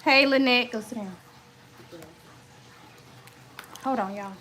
Hey, Lynette, go sit down. Hold on, y'all.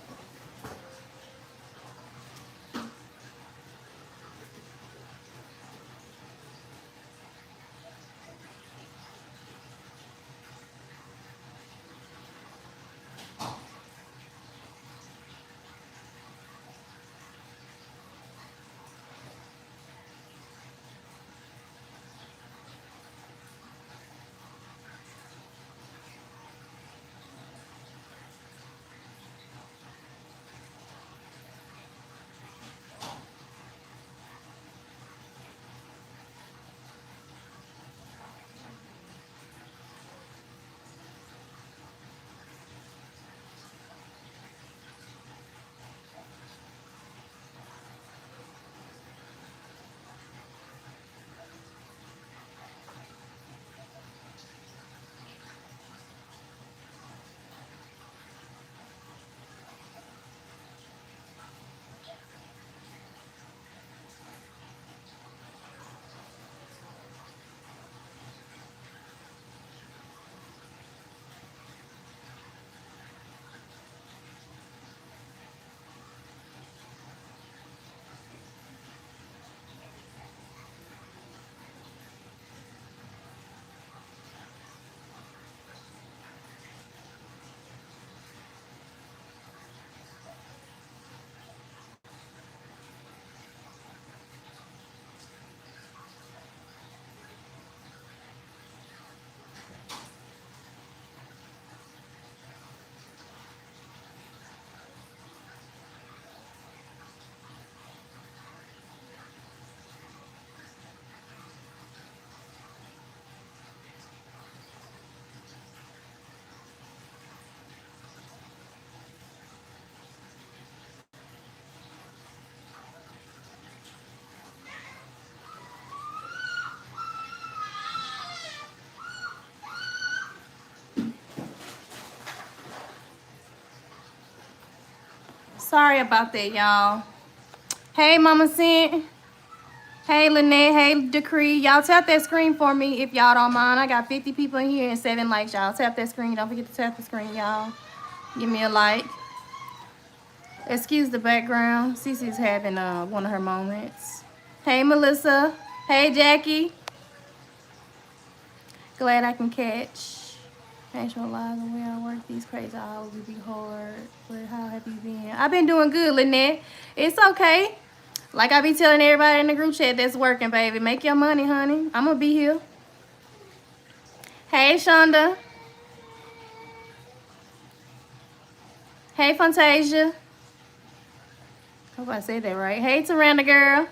Sorry about that, y'all. Hey, Mama Sent. Hey, Lynette. Hey, Decree. Y'all tap that screen for me if y'all don't mind. I got 50 people in here and 7 likes, y'all. Tap that screen. Don't forget to tap the screen, y'all. Give me a like. Excuse the background. Cece's having one of her moments. Hey, Melissa. Hey, Jackie. Glad I can catch. Actual lives and where I work these crazy hours would be hard. But how have you been? I've been doing good, Lynette. It's okay. Like I be telling everybody in the group chat that's working, baby. Make your money, honey. I'm going to be here. Hey, Shonda. Hey, Fantasia. Hope I said that right. Hey, Taranda girl.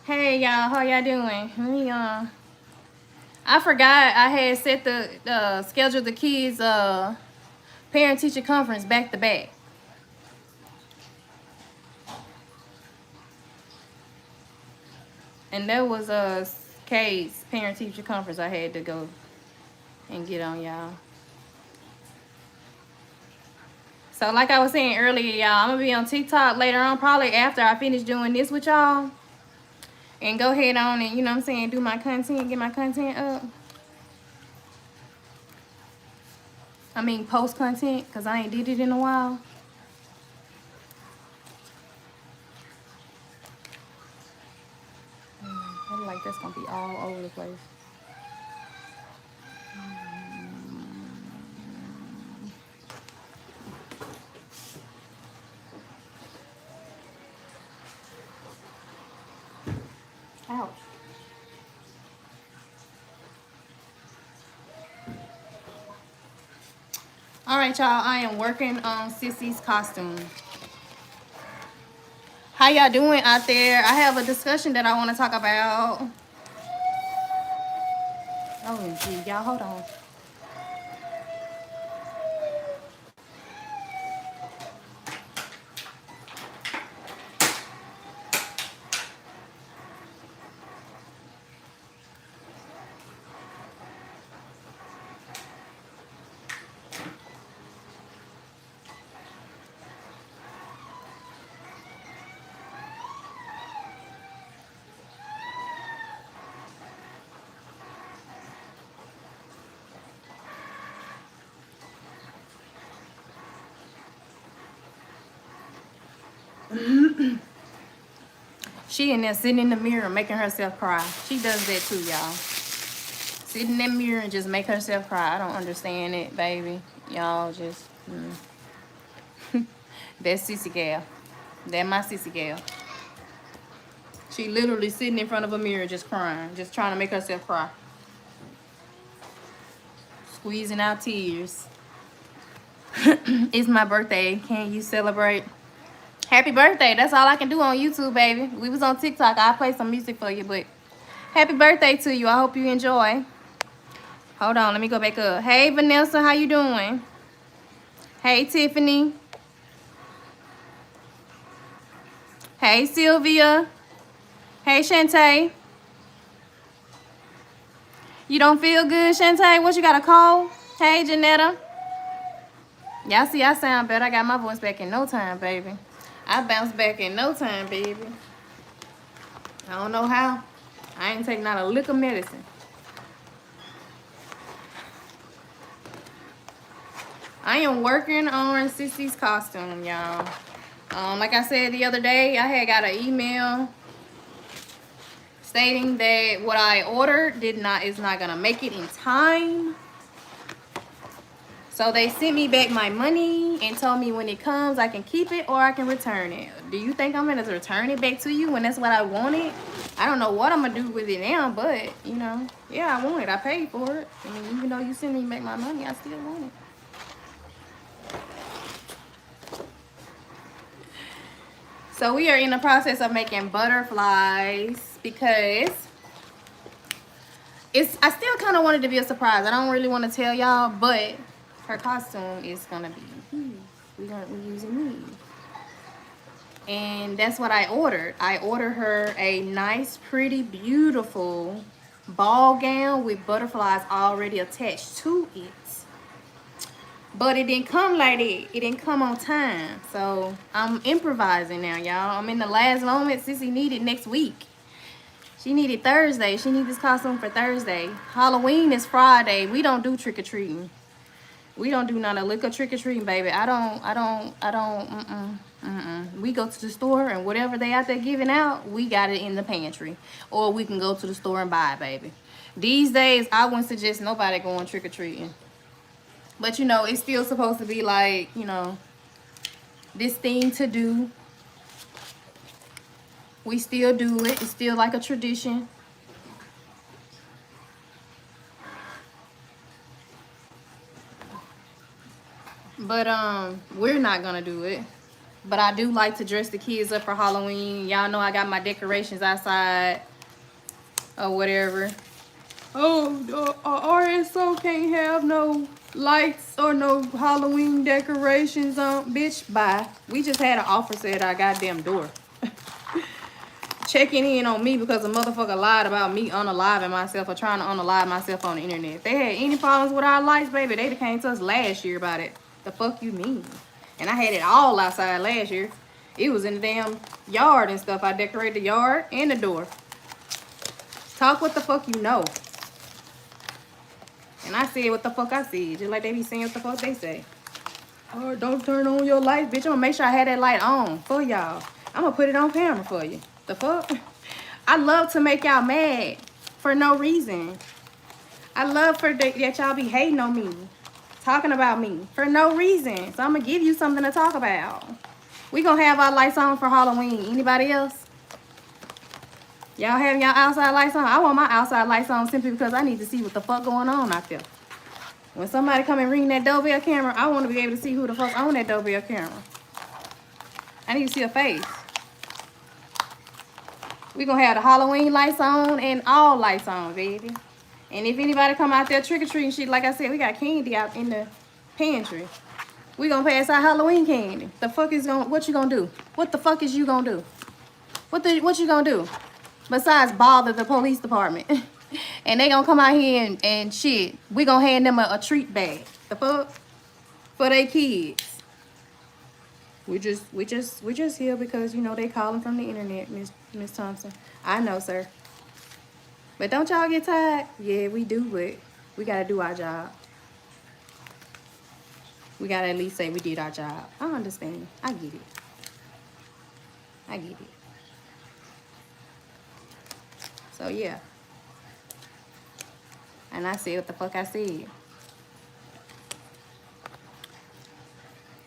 Hey, y'all. How y'all doing? I forgot I had set the schedule the kids parent teacher conference back to back. And that was K's parent teacher conference I had to go and get on, y'all. So like I was saying earlier, y'all, I'm gonna be on TikTok later on, probably after I finish doing this with y'all. And go ahead on and, you know what I'm saying, do my content, get my content up. I mean post content, because I ain't did it in a while. I feel like that's gonna be all over the place. Ouch. All right, y'all, I am working on Sissy's costume. How y'all doing out there? I have a discussion that I want to talk about. Oh, gee, y'all, hold on. She in there sitting in the mirror making herself cry. She does that too, y'all. Sit in that mirror and just make herself cry. I don't understand it, baby. Y'all just... That's Sissy Gal. That's my Sissy Gal. She literally sitting in front of a mirror just crying. Just trying to make herself cry. Squeezing out tears. It's my birthday. Can you celebrate? Happy birthday. That's all I can do on YouTube, baby. We was on TikTok. I'll play some music for you, but happy birthday to you. I hope you enjoy. Hold on. Let me go back up. Hey, Vanessa. How you doing? Hey, Tiffany. Hey, Sylvia. Hey, Shantae. You don't feel good, Shantae? What, you got a cold? Hey, Janetta. Y'all see I sound better. I got my voice back in no time, baby. I bounced back in no time, baby. I don't know how. I ain't taking out a lick of medicine. I am working on Sissy's costume, y'all. Like I said the other day, I had got an email stating that what I ordered is not gonna make it in time. So they sent me back my money and told me when it comes I can keep it or I can return it. Do you think I'm gonna return it back to you when that's what I wanted? I don't know what I'm gonna do with it now, but you know, yeah, I want it. I paid for it. I mean, even though you sent me back my money, I still want it. So we are in the process of making butterflies because I still kind of wanted to be a surprise. I don't really want to tell y'all, but her costume is gonna be we're using these. And that's what I ordered. I ordered her a nice, pretty, beautiful ball gown with butterflies already attached to it. But it didn't come like that. It didn't come on time. So I'm improvising now, y'all. I'm in the last moment. Sissy needed next week. She needed Thursday. She needs this costume for Thursday. Halloween is Friday. We don't do trick-or-treating. We don't do none of liquor trick-or-treating, baby. We go to the store and whatever they out there giving out, we got it in the pantry. Or we can go to the store and buy it, baby. These days, I wouldn't suggest nobody going trick-or-treating. But, you know, it's still supposed to be like, you know, this thing to do. We still do it. It's still like a tradition. But, we're not gonna do it. But I do like to dress the kids up for Halloween. Y'all know I got my decorations outside or whatever. Oh, RSO can't have no lights or no Halloween decorations on. Bitch, bye. We just had an officer at our goddamn door. Checking in on me because a motherfucker lied about me unaliving myself or trying to unalive myself on the internet. If they had any problems with our lights, baby, they'd have came to us last year about it. The fuck you mean? And I had it all outside last year. It was in the damn yard and stuff. I decorated the yard and the door. Talk what the fuck you know. And I said what the fuck I said. Just like they be saying what the fuck they say. Oh, don't turn on your light, bitch. I'm gonna make sure I have that light on for y'all. I'm gonna put it on camera for you. The fuck? I love to make y'all mad for no reason. I love that y'all be hating on me. Talking about me for no reason. So I'm gonna give you something to talk about. We gonna have our lights on for Halloween. Anybody else? Y'all have y'all outside lights on? I want my outside lights on simply because I need to see what the fuck going on out there. When somebody come and ring that doorbell camera, I want to be able to see who the fuck on that doorbell camera. I need to see a face. We gonna have the Halloween lights on and all lights on, baby. And if anybody come out there trick-or-treating shit, like I said, we got candy out in the pantry. We gonna pass out Halloween candy. The fuck is what you gonna do? What the fuck is you gonna do? What you gonna do? Besides bother the police department. And they gonna come out here and shit. We gonna hand them a treat bag. The fuck? For their kids. We just here because, you know, they calling from the internet, Miss Thompson. I know, sir. But don't y'all get tired? Yeah, we do, but we gotta do our job. We gotta at least say we did our job. I understand. I get it. I get it. So, yeah. And I said what the fuck I said.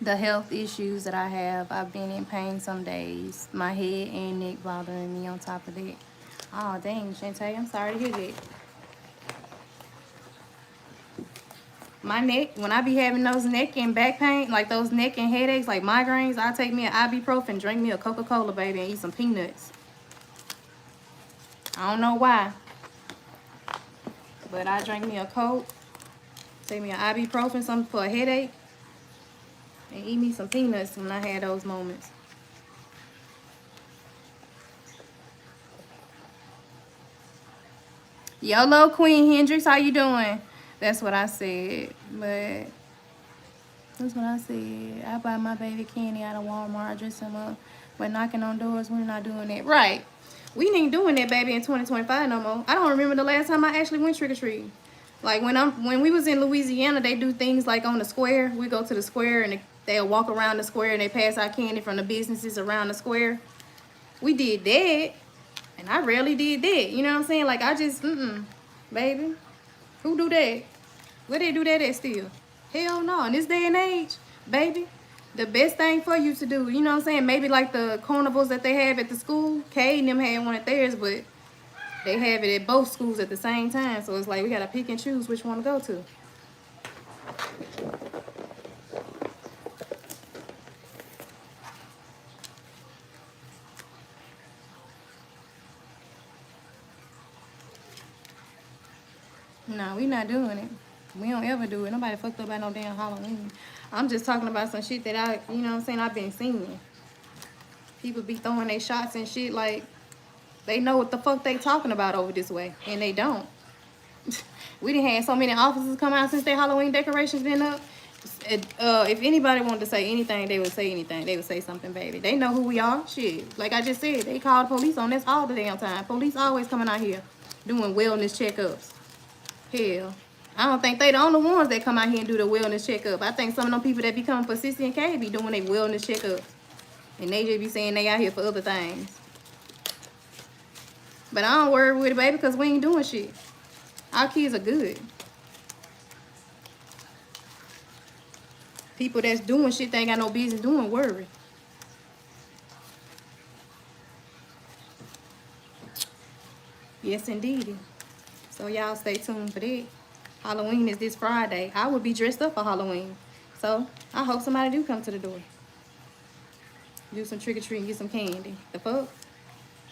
The health issues that I have, I've been in pain some days. My head and neck bothering me on top of that. Oh, dang, Shantae, I'm sorry to hear that. My neck, when I be having those neck and back pain, like those neck and headaches, like migraines, I take me an ibuprofen, drink me a Coca-Cola, baby, and eat some peanuts. I don't know why, but I drink me a Coke, take me an ibuprofen, something for a headache, and eat me some peanuts when I had those moments. Yolo, Queen Hendrix, how you doing? That's what I said, but that's what I said. I buy my baby candy out of Walmart, dress him up, but knocking on doors, we're not doing that. Right. We ain't doing that, baby, in 2025 no more. I don't remember the last time I actually went trick-or-treating. Like, when we was in Louisiana, they do things like on the square. We go to the square, and they'll walk around the square, and they pass out candy from the businesses around the square. We did that, and I rarely did that. You know what I'm saying? Like, I just, baby. Who do that? Where they do that at still? Hell no. In this day and age, baby, the best thing for you to do, you know what I'm saying? Maybe like the carnivals that they have at the school. Kay and them had one at theirs, but they have it at both schools at the same time. So it's like we got to pick and choose which one to go to. No, we not doing it. We don't ever do it. Nobody fucked up by no damn Halloween. I'm just talking about some shit that you know what I'm saying, I've been seeing. People be throwing their shots and shit like they know what the fuck they talking about over this way. And they don't. We done had so many officers come out since their Halloween decorations been up. If anybody wanted to say anything, they would say anything. They would say something, baby. They know who we are. Shit. Like I just said, they call the police on us all the damn time. Police always coming out here doing wellness checkups. Hell, I don't think they the only ones that come out here and do the wellness checkup. I think some of them people that become persistent K be doing their wellness checkups. And they just be saying they out here for other things. But I don't worry with it, baby, because we ain't doing shit. Our kids are good. People that's doing shit they ain't got no business doing, worry. Yes, indeed. So y'all stay tuned for that. Halloween is this Friday. I will be dressed up for Halloween. So I hope somebody do come to the door. Do some trick-or-treat and get some candy. The fuck?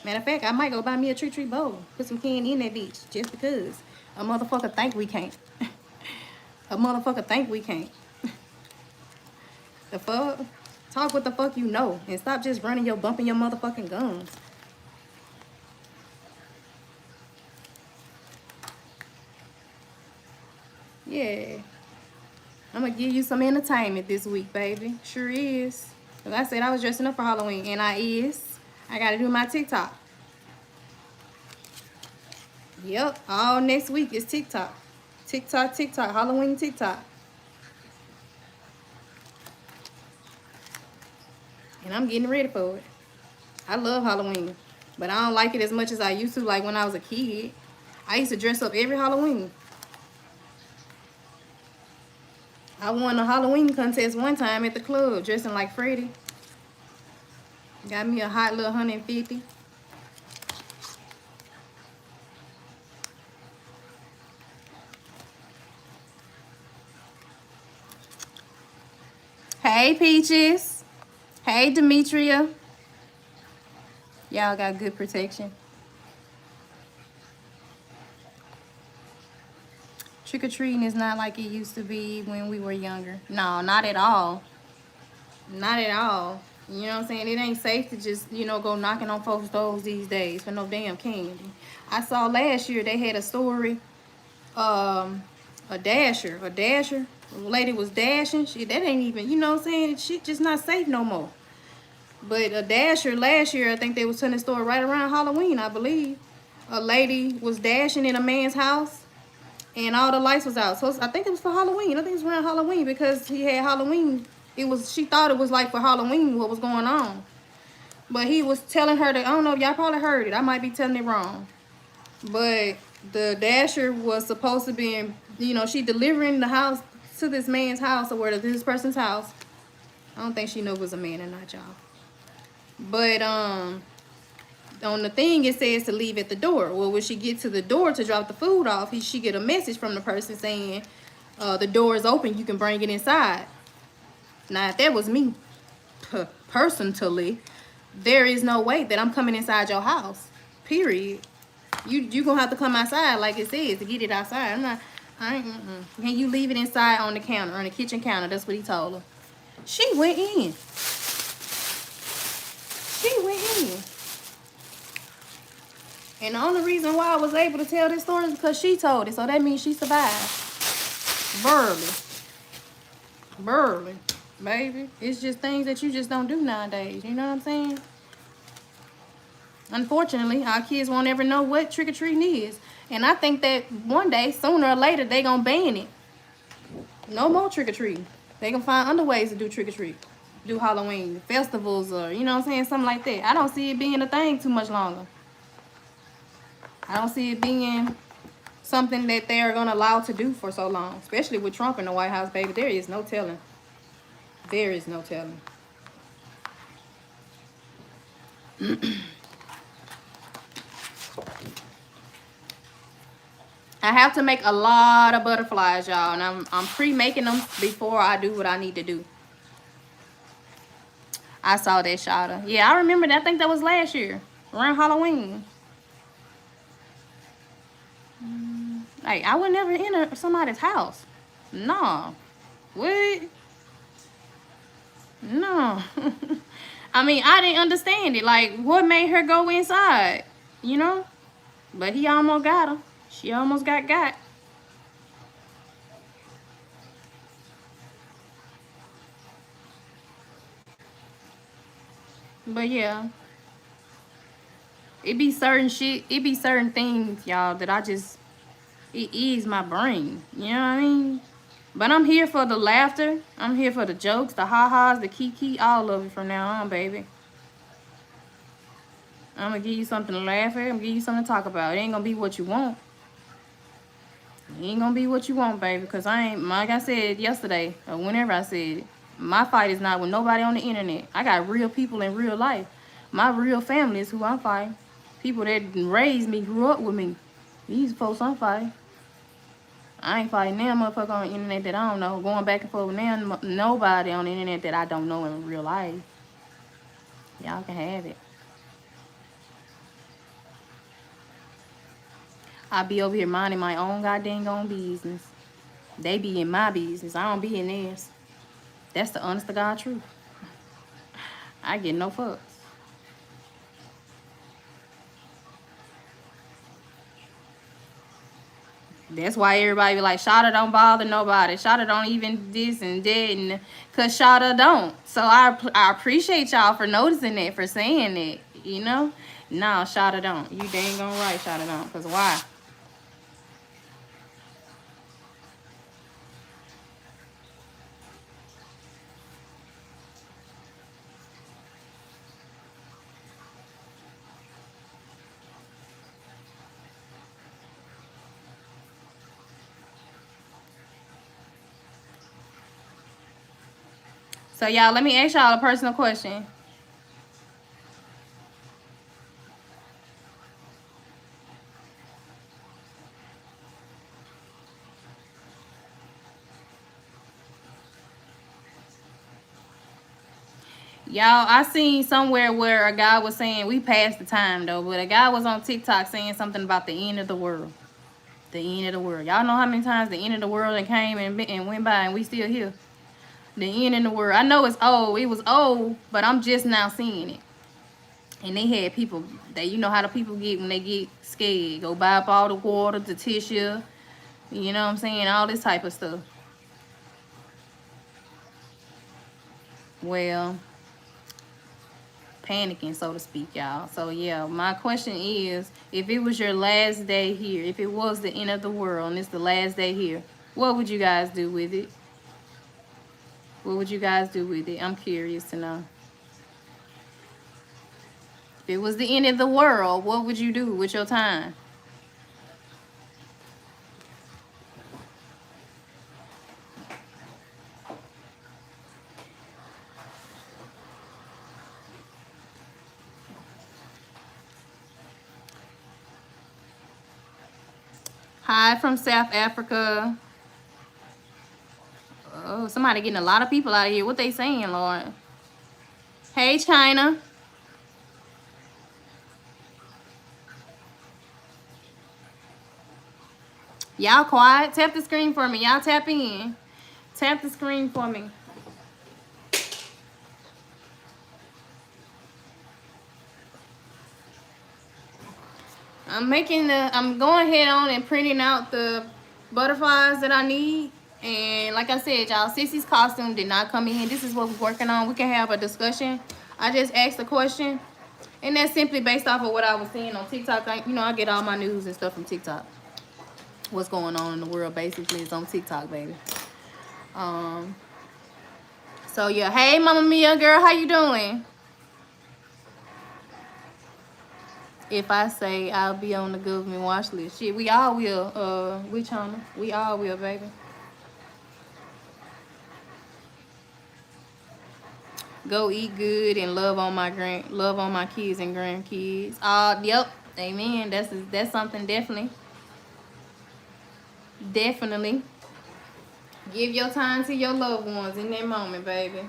Matter of fact, I might go buy me a trick-or-treat bowl. Put some candy in that bitch. Just because. A motherfucker think we can't. A motherfucker think we can't. The fuck? Talk what the fuck you know. And stop just bumping your motherfucking gums. Yeah. I'm gonna give you some entertainment this week, baby. Sure is. Like I said, I was dressing up for Halloween, and I gotta do my TikTok. Yep, all next week is TikTok. TikTok, Halloween TikTok. And I'm getting ready for it. I love Halloween, but I don't like it as much as I used to, like when I was a kid. I used to dress up every Halloween. I won a Halloween contest one time at the club, dressing like Freddy. Got me a hot little 150. Hey, Peaches. Hey, Demetria. Y'all got good protection. Trick-or-treating is not like it used to be when we were younger. No, not at all. Not at all. You know what I'm saying? It ain't safe to just, you know, go knocking on folks' doors these days for no damn candy. I saw last year they had a story, a dasher. A lady was dashing. Shit, that ain't even, you know what I'm saying? Shit just not safe no more. But a dasher last year, I think they was telling the story right around Halloween, I believe. A lady was dashing in a man's house. And all the lights was out. So I think it was for Halloween. I think it was around Halloween because he had Halloween. She thought it was like for Halloween what was going on. But he was telling her that, I don't know if y'all probably heard it. I might be telling it wrong. But the dasher was supposed to be in, you know, she delivering the house to this man's house, or where to this person's house. I don't think she knew it was a man or not, y'all. But on the thing it says to leave at the door. Well, when she get to the door to drop the food off, she get a message from the person saying, the door is open, you can bring it inside. Now, if that was me, personally, there is no way that I'm coming inside your house. Period. You gonna have to come outside like it says to get it outside. Can you leave it inside on the counter, on the kitchen counter? That's what he told her. She went in. She went in. And the only reason why I was able to tell this story is because she told it. So that means she survived. Barely. Baby. It's just things that you just don't do nowadays. You know what I'm saying? Unfortunately, our kids won't ever know what trick-or-treating is. And I think that one day, sooner or later, they gonna ban it. No more trick-or-treating. They gonna find other ways to do trick-or-treat. Do Halloween festivals, or, you know what I'm saying, something like that. I don't see it being a thing too much longer. I don't see it being something that they're gonna allow to do for so long. Especially with Trump in the White House, baby. There is no telling. There is no telling. I have to make a lot of butterflies, y'all, and I'm pre-making them before I do what I need to do. I saw that, Shada. Yeah, I remember that. I think that was last year, around Halloween. Like, I would never enter somebody's house. No. What? No. I mean, I didn't understand it. Like, what made her go inside? You know? But he almost got her. She almost got. But yeah. It be certain shit. It be certain things, y'all, that I just, it ease my brain. You know what I mean? But I'm here for the laughter. I'm here for the jokes, the ha-has, the kiki, all of it from now on, baby. I'm going to give you something to laugh at. I'm going to give you something to talk about. It ain't going to be what you want. It ain't going to be what you want, baby. Because I ain't, like I said yesterday, or whenever I said it, my fight is not with nobody on the internet. I got real people in real life. My real family is who I'm fighting. People that raised me, grew up with me. These folks I'm fighting. I ain't fighting them motherfucker on the internet that I don't know. Going back and forth with them, nobody on the internet that I don't know in real life. Y'all can have it. I be over here minding my own goddamn business. They be in my business. I don't be in theirs. That's the honest to God truth. I get no fucks. That's why everybody be like, Shada don't bother nobody. Shada don't even this and that. And, Cause Shada don't. So I appreciate y'all for noticing that, for saying that. You know? No, Shada don't. You dang gonna right, Shada don't. Cause why? So y'all, let me ask y'all a personal question. Y'all, I seen somewhere where a guy was saying, we passed the time though, but a guy was on TikTok saying something about the end of the world. The end of the world. Y'all know how many times the end of the world and came and went by and we still here. The end of the world. I know it's old. It was old, but I'm just now seeing it. And they had people, you know how the people get when they get scared. Go buy up all the water, the tissue, you know what I'm saying? All this type of stuff. Well, panicking, so to speak, y'all. So yeah, my question is, if it was your last day here, if it was the end of the world and it's the last day here, what would you guys do with it? What would you guys do with it? I'm curious to know. If it was the end of the world, what would you do with your time? Hi from South Africa. Oh, somebody getting a lot of people out of here. What they saying, Lord? Hey, China. Y'all quiet. Tap the screen for me. Y'all tap in. Tap the screen for me. I'm going ahead on and printing out the butterflies that I need. And like I said, y'all, Sissy's costume did not come in. This is what we're working on. We can have a discussion. I just asked a question. And that's simply based off of what I was seeing on TikTok. I get all my news and stuff from TikTok. What's going on in the world basically is on TikTok, baby. So yeah, hey Mama Mia girl, how you doing? If I say I'll be on the government watch list, shit, we all will. Which honor? We all will, baby. Go eat good and love on my kids and grandkids. Yep, amen. That's something definitely. Definitely. Give your time to your loved ones in that moment, baby.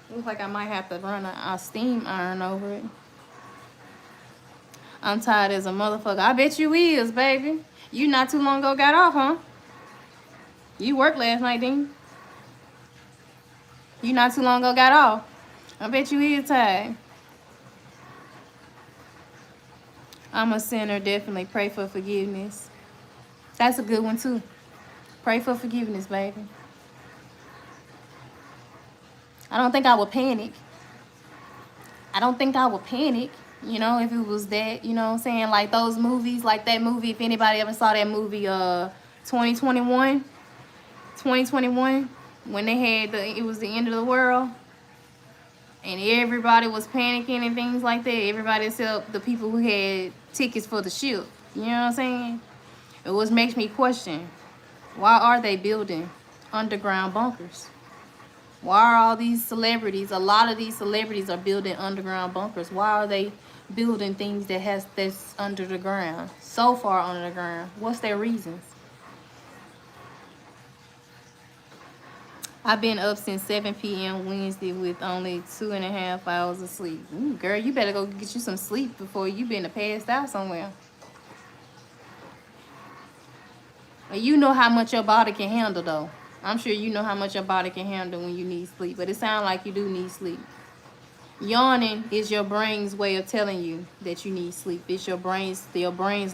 Looks like I might have to run a steam iron over it. I'm tired as a motherfucker. I bet you is, baby. You not too long ago got off, huh? You worked last night, didn't you? You not too long ago got off. I bet you is tired. I'm a sinner, definitely. Pray for forgiveness. That's a good one, too. Pray for forgiveness, baby. I don't think I would panic. You know, if it was that, you know what I'm saying? Like those movies, like that movie, if anybody ever saw that movie, 2021, when they had it was the end of the world, and everybody was panicking and things like that. Everybody except the people who had tickets for the ship. You know what I'm saying? It was makes me question, why are they building underground bunkers? Why are all these celebrities, a lot of these celebrities are building underground bunkers? Why are they building things that's under the ground, so far under the ground? What's their reasons? I've been up since 7 p.m. Wednesday with only 2.5 hours of sleep. Ooh, girl, you better go get you some sleep before you been passed out somewhere. You know how much your body can handle, though. I'm sure you know how much your body can handle when you need sleep, but it sounds like you do need sleep. Yawning is your brain's way of telling you that you need sleep. It's your brain's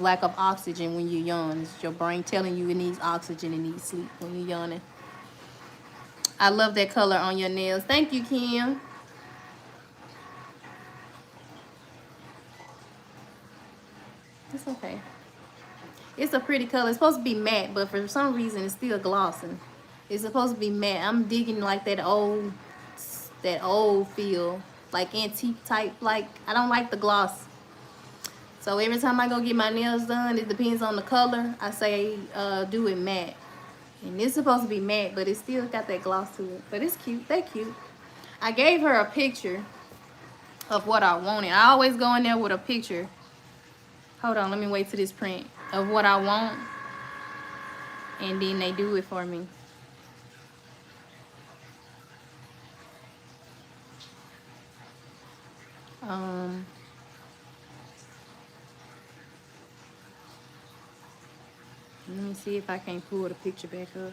lack of oxygen when you yawn. It's your brain telling you it needs oxygen and needs sleep when you're yawning. I love that color on your nails. Thank you, Kim. It's okay. It's a pretty color. It's supposed to be matte, but for some reason it's still glossing. It's supposed to be matte. I'm digging like that old feel. Like antique type. Like, I don't like the gloss. So every time I go get my nails done, it depends on the color. I say do it matte. And it's supposed to be matte, but it still got that gloss to it. But it's cute. They're cute. I gave her a picture of what I wanted. I always go in there with a picture. Hold on, let me wait till this print. Of what I want. And then they do it for me. Let me see if I can pull the picture back up.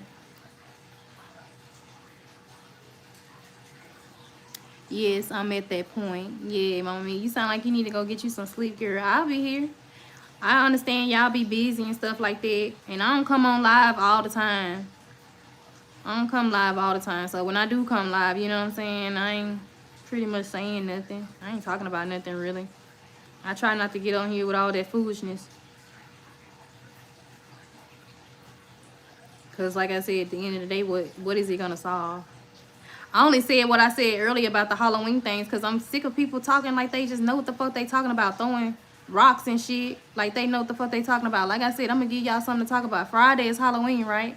Yes, I'm at that point. Yeah, mommy, you sound like you need to go get you some sleep, girl. I'll be here. I understand y'all be busy and stuff like that. And I don't come on live all the time. So when I do come live, you know what I'm saying? I ain't pretty much saying nothing. I ain't talking about nothing, really. I try not to get on here with all that foolishness. Because like I said, at the end of the day, what is it going to solve? I only said what I said earlier about the Halloween things because I'm sick of people talking like they just know what the fuck they talking about, throwing rocks and shit like they know what the fuck they talking about. Like I said, I'm gonna give y'all something to talk about. Friday is Halloween, right?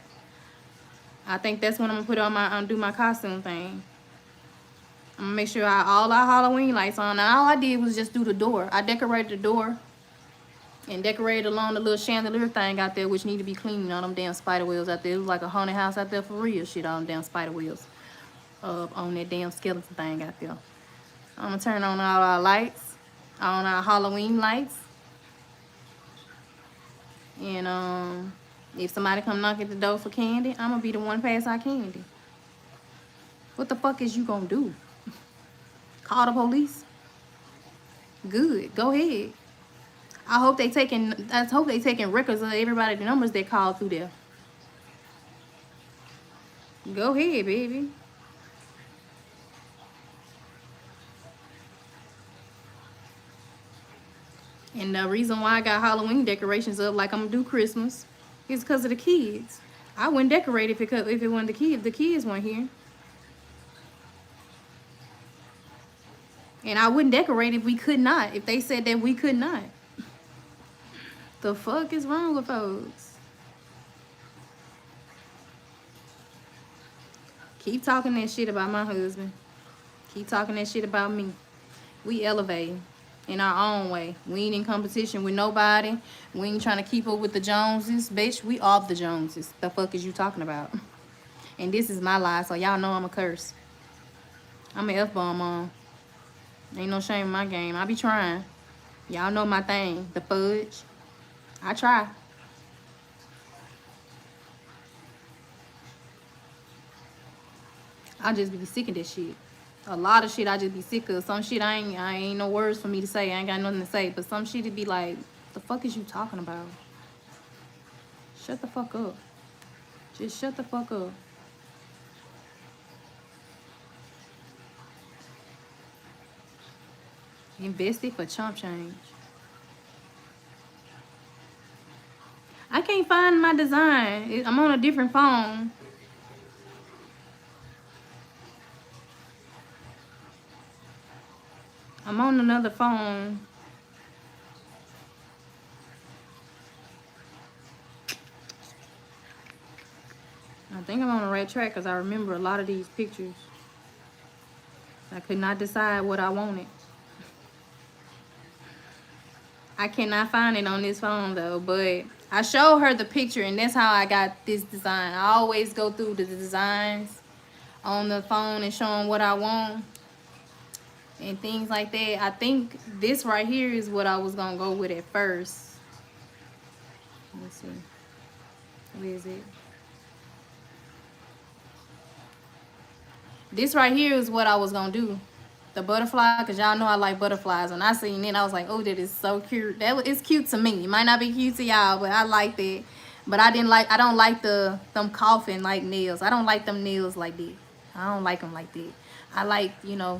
I think that's when I'm gonna put on my do my costume thing. I'm gonna make sure all our Halloween lights on. Now all I did was just do the door. I decorated the door and decorated along the little chandelier thing out there, which need to be cleaned on them damn spider wheels out there. It was like a haunted house out there for real shit on them damn spider wheels. On that damn skeleton thing out there. I'm gonna turn on all our lights, on our Halloween lights. And if somebody come knock at the door for candy, I'm gonna be the one pass out candy. What the fuck is you gonna do? Call the police? Good, go ahead. I hope they taking records of everybody, the numbers they called through there. Go ahead, baby. And the reason why I got Halloween decorations up like I'm gonna do Christmas is because of the kids. I wouldn't decorate if it wasn't the kids. The kids weren't here. And I wouldn't decorate if we could not. If they said that we could not. The fuck is wrong with folks? Keep talking that shit about my husband. Keep talking that shit about me. We elevate in our own way. We ain't in competition with nobody. We ain't trying to keep up with the Joneses. Bitch, we off the Joneses. The fuck is you talking about? And this is my life, so y'all know I'm a curse. I'm an F-bomb mom. Ain't no shame in my game. I be trying. Y'all know my thing. The fudge. I try. I just be sick of this shit. A lot of shit I just be sick of. Some shit I ain't no words for me to say. I ain't got nothing to say. But some shit it be like, the fuck is you talking about? Shut the fuck up. Just shut the fuck up. Invested for chump change. I can't find my design. I'm on a different phone. I'm on another phone. I think I'm on the right track because I remember a lot of these pictures. I could not decide what I wanted. I cannot find it on this phone though, but I showed her the picture and that's how I got this design. I always go through the designs on the phone and show them what I want and things like that. I think this right here is what I was gonna go with at first. Let's see. Where is it? This right here is what I was gonna do. The butterfly, because y'all know I like butterflies. When I seen it, I was like, oh, that is so cute. It's cute to me. It might not be cute to y'all, but I liked it. But I don't like them coffin like nails. I don't like them nails like that. I don't like them like that. I like, you know,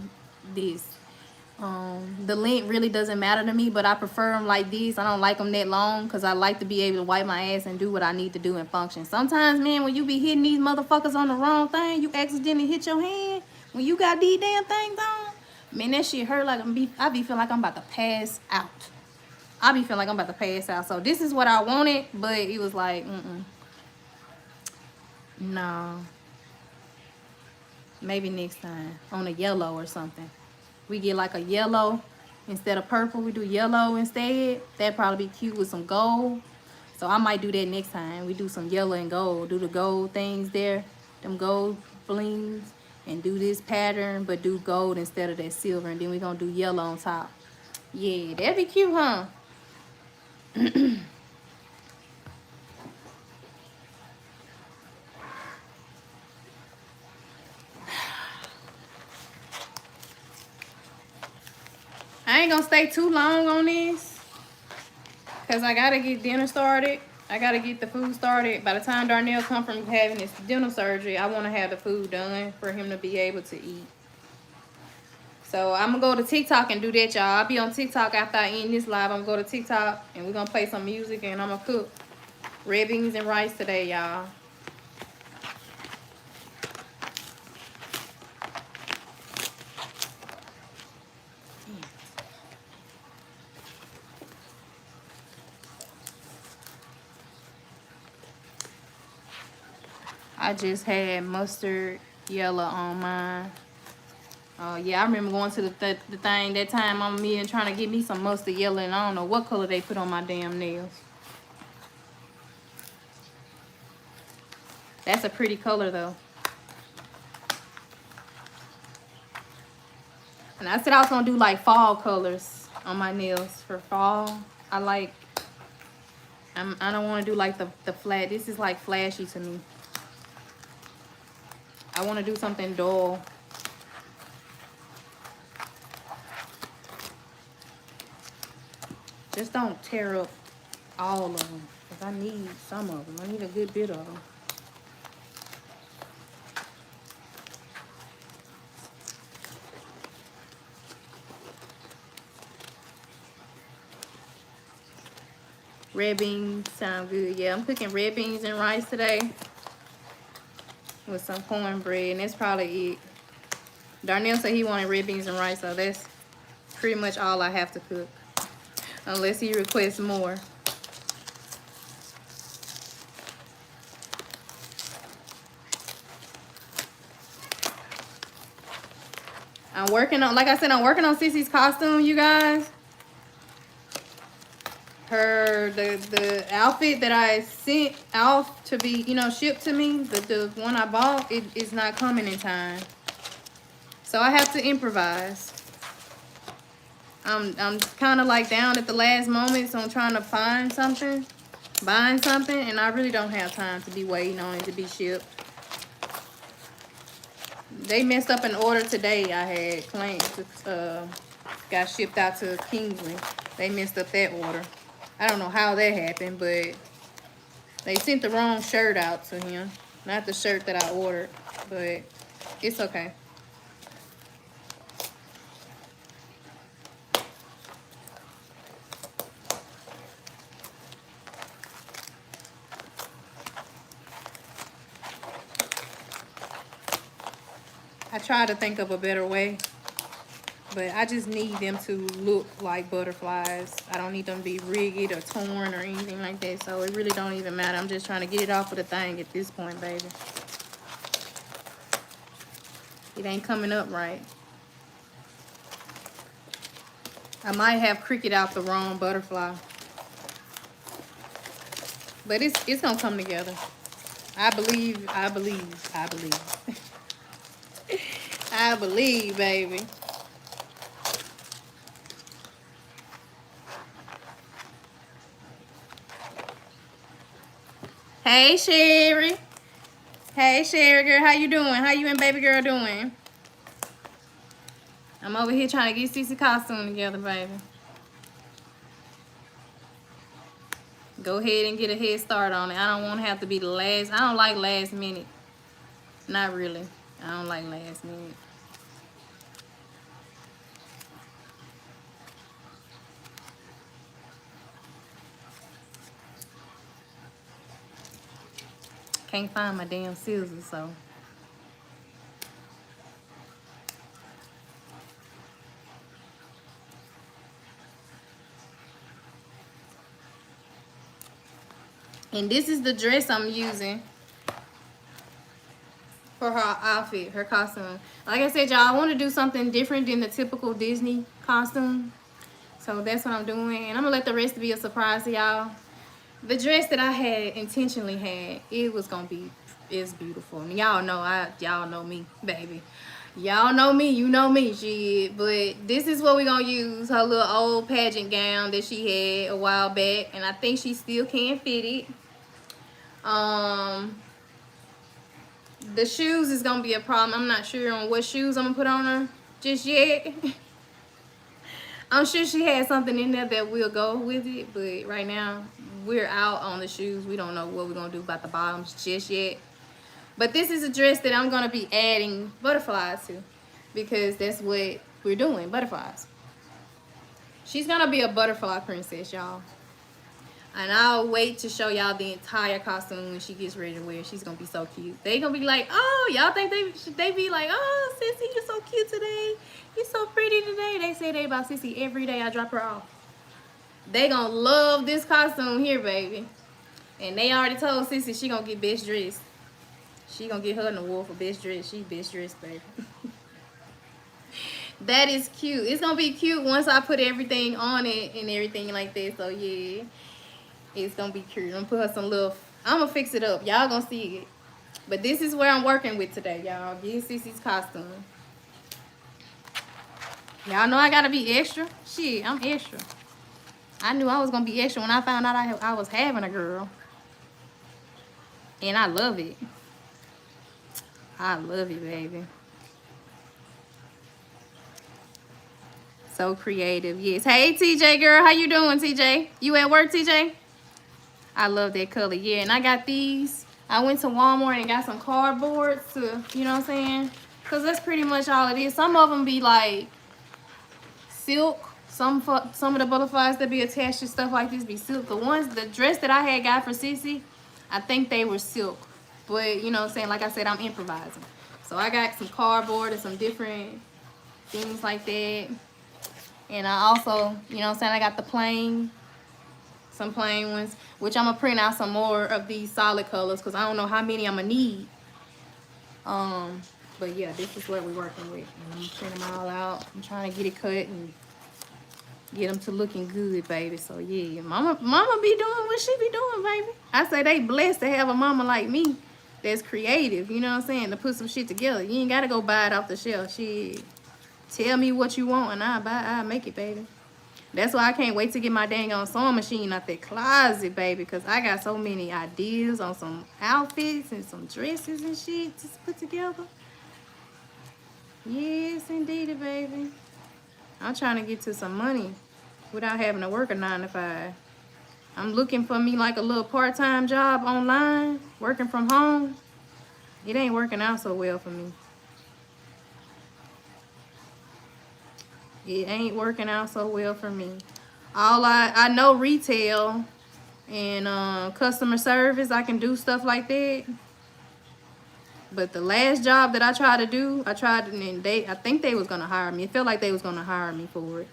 this. The length really doesn't matter to me, but I prefer them like these. I don't like them that long because I like to be able to wipe my ass and do what I need to do and function. Sometimes, man, when you be hitting these motherfuckers on the wrong thing, you accidentally hit your hand when you got these damn things on. Man, that shit hurt like I be feeling like I'm about to pass out. I be feeling like I'm about to pass out. So this is what I wanted, but it was like, no. Maybe next time on a yellow or something. We get like a yellow instead of purple. We do yellow instead. That'd probably be cute with some gold. So I might do that next time. We do some yellow and gold. Do the gold things there. Them gold blings. And do this pattern, but do gold instead of that silver. And then we're going to do yellow on top. Yeah, that'd be cute, huh? I ain't going to stay too long on this. Because I got to get dinner started. I got to get the food started. By the time Darnell come from having his dental surgery, I want to have the food done for him to be able to eat. So I'm going to go to TikTok and do that, y'all. I'll be on TikTok after I end this live. I'm going to go to TikTok and we're going to play some music and I'm going to cook red beans and rice today, y'all. I just had mustard yellow on mine. Oh yeah, I remember going to the thing that time on me and trying to get me some mustard yellow, and I don't know what color they put on my damn nails. That's a pretty color though. And I said I was gonna do like fall colors on my nails for fall. I don't want to do like the flat. This is like flashy to me. I want to do something dull. Just don't tear up all of them, because I need some of them. I need a good bit of them. Red beans sound good. Yeah, I'm cooking red beans and rice today with some cornbread, and that's probably it. Darnell said he wanted red beans and rice, so that's pretty much all I have to cook, unless he requests more. I'm working on, like I said, I'm working on Sissy's costume, you guys. The outfit that I sent off to be, you know, shipped to me, the one I bought, it is not coming in time. So I have to improvise. I'm kind of like down at the last moment, so I'm trying to find something, buying something, and I really don't have time to be waiting on it to be shipped. They messed up an order today I had planned to, got shipped out to Kingsley. They messed up that order. I don't know how that happened, but they sent the wrong shirt out to him. Not the shirt that I ordered, but it's okay. I try to think of a better way, but I just need them to look like butterflies. I don't need them to be rigged or torn or anything like that, so it really don't even matter. I'm just trying to get it off of the thing at this point, baby. It ain't coming up right. I might have cricket out the wrong butterfly, but it's gonna come together. I believe. I believe, baby. Hey, Sherry. Hey, Sherry girl. How you doing? How you and baby girl doing? I'm over here trying to get Cece costume together, baby. Go ahead and get a head start on it. I don't want to have to be the last. I don't like last minute. Not really. I don't like last minute. Can't find my damn scissors, so. And this is the dress I'm using for her outfit, her costume. Like I said, y'all, I want to do something different than the typical Disney costume. So that's what I'm doing. And I'm going to let the rest be a surprise to y'all. The dress that I had intentionally had, it was going to be, it's beautiful. And y'all know, y'all know me, baby. Y'all know me, you know me, shit. But this is what we're going to use, her little old pageant gown that she had a while back. And I think she still can fit it. The shoes is going to be a problem. I'm not sure on what shoes I'm going to put on her just yet. I'm sure she has something in there that will go with it, but right now we're out on the shoes. We don't know what we're gonna do about the bottoms just yet. But this is a dress that I'm gonna be adding butterflies to, because that's what we're doing, butterflies. She's gonna be a butterfly princess, y'all. And I'll wait to show y'all the entire costume when she gets ready to wear. She's gonna be so cute. They gonna be like, oh, y'all think they be like, oh, Sissy, you're so cute today. You're so pretty today. They say they about Sissy every day I drop her off. They gonna love this costume here, baby. And they already told Sissy she gonna get best dressed. She gonna get her an award for best dress. She best dressed, baby. That is cute. It's gonna be cute once I put everything on it and everything like that. So yeah, it's gonna be cute. I'm gonna put her some little. I'm gonna fix it up. Y'all gonna see it. But this is where I'm working with today, y'all. Getting Sissy's costume. Y'all know I gotta be extra. Shit, I'm extra. I knew I was gonna be extra when I found out I was having a girl. And I love it. I love it, baby. So creative, yes. Hey, TJ girl, how you doing, TJ? You at work, TJ? I love that color, yeah. And I got these. I went to Walmart and got some cardboard to, you know what I'm saying? Because that's pretty much all it is. Some of them be like silk. Some of the butterflies that be attached to stuff like this be silk. The dress that I had got for Sissy, I think they were silk. But, you know what I'm saying? Like I said, I'm improvising. So I got some cardboard and some different things like that. And I also, you know what I'm saying, I got some plain ones, which I'm going to print out some more of these solid colors because I don't know how many I'm going to need. But yeah, this is what we're working with. And I'm going to print them all out. I'm trying to get it cut and get them to looking good, baby. So yeah, mama be doing what she be doing, baby. I say they blessed to have a mama like me that's creative, you know what I'm saying, to put some shit together. You ain't got to go buy it off the shelf. Shit. Tell me what you want and I'll make it, baby. That's why I can't wait to get my dang on sewing machine out that closet, baby, because I got so many ideas on some outfits and some dresses and shit to put together. Yes, indeed, baby. I'm trying to get to some money without having to work a 9 to 5. I'm looking for me like a little part-time job online, working from home. It ain't working out so well for me. It ain't working out so well for me. I know retail and customer service. I can do stuff like that. But the last job that I tried to do, and I think they was gonna hire me. It felt like they was gonna hire me for it.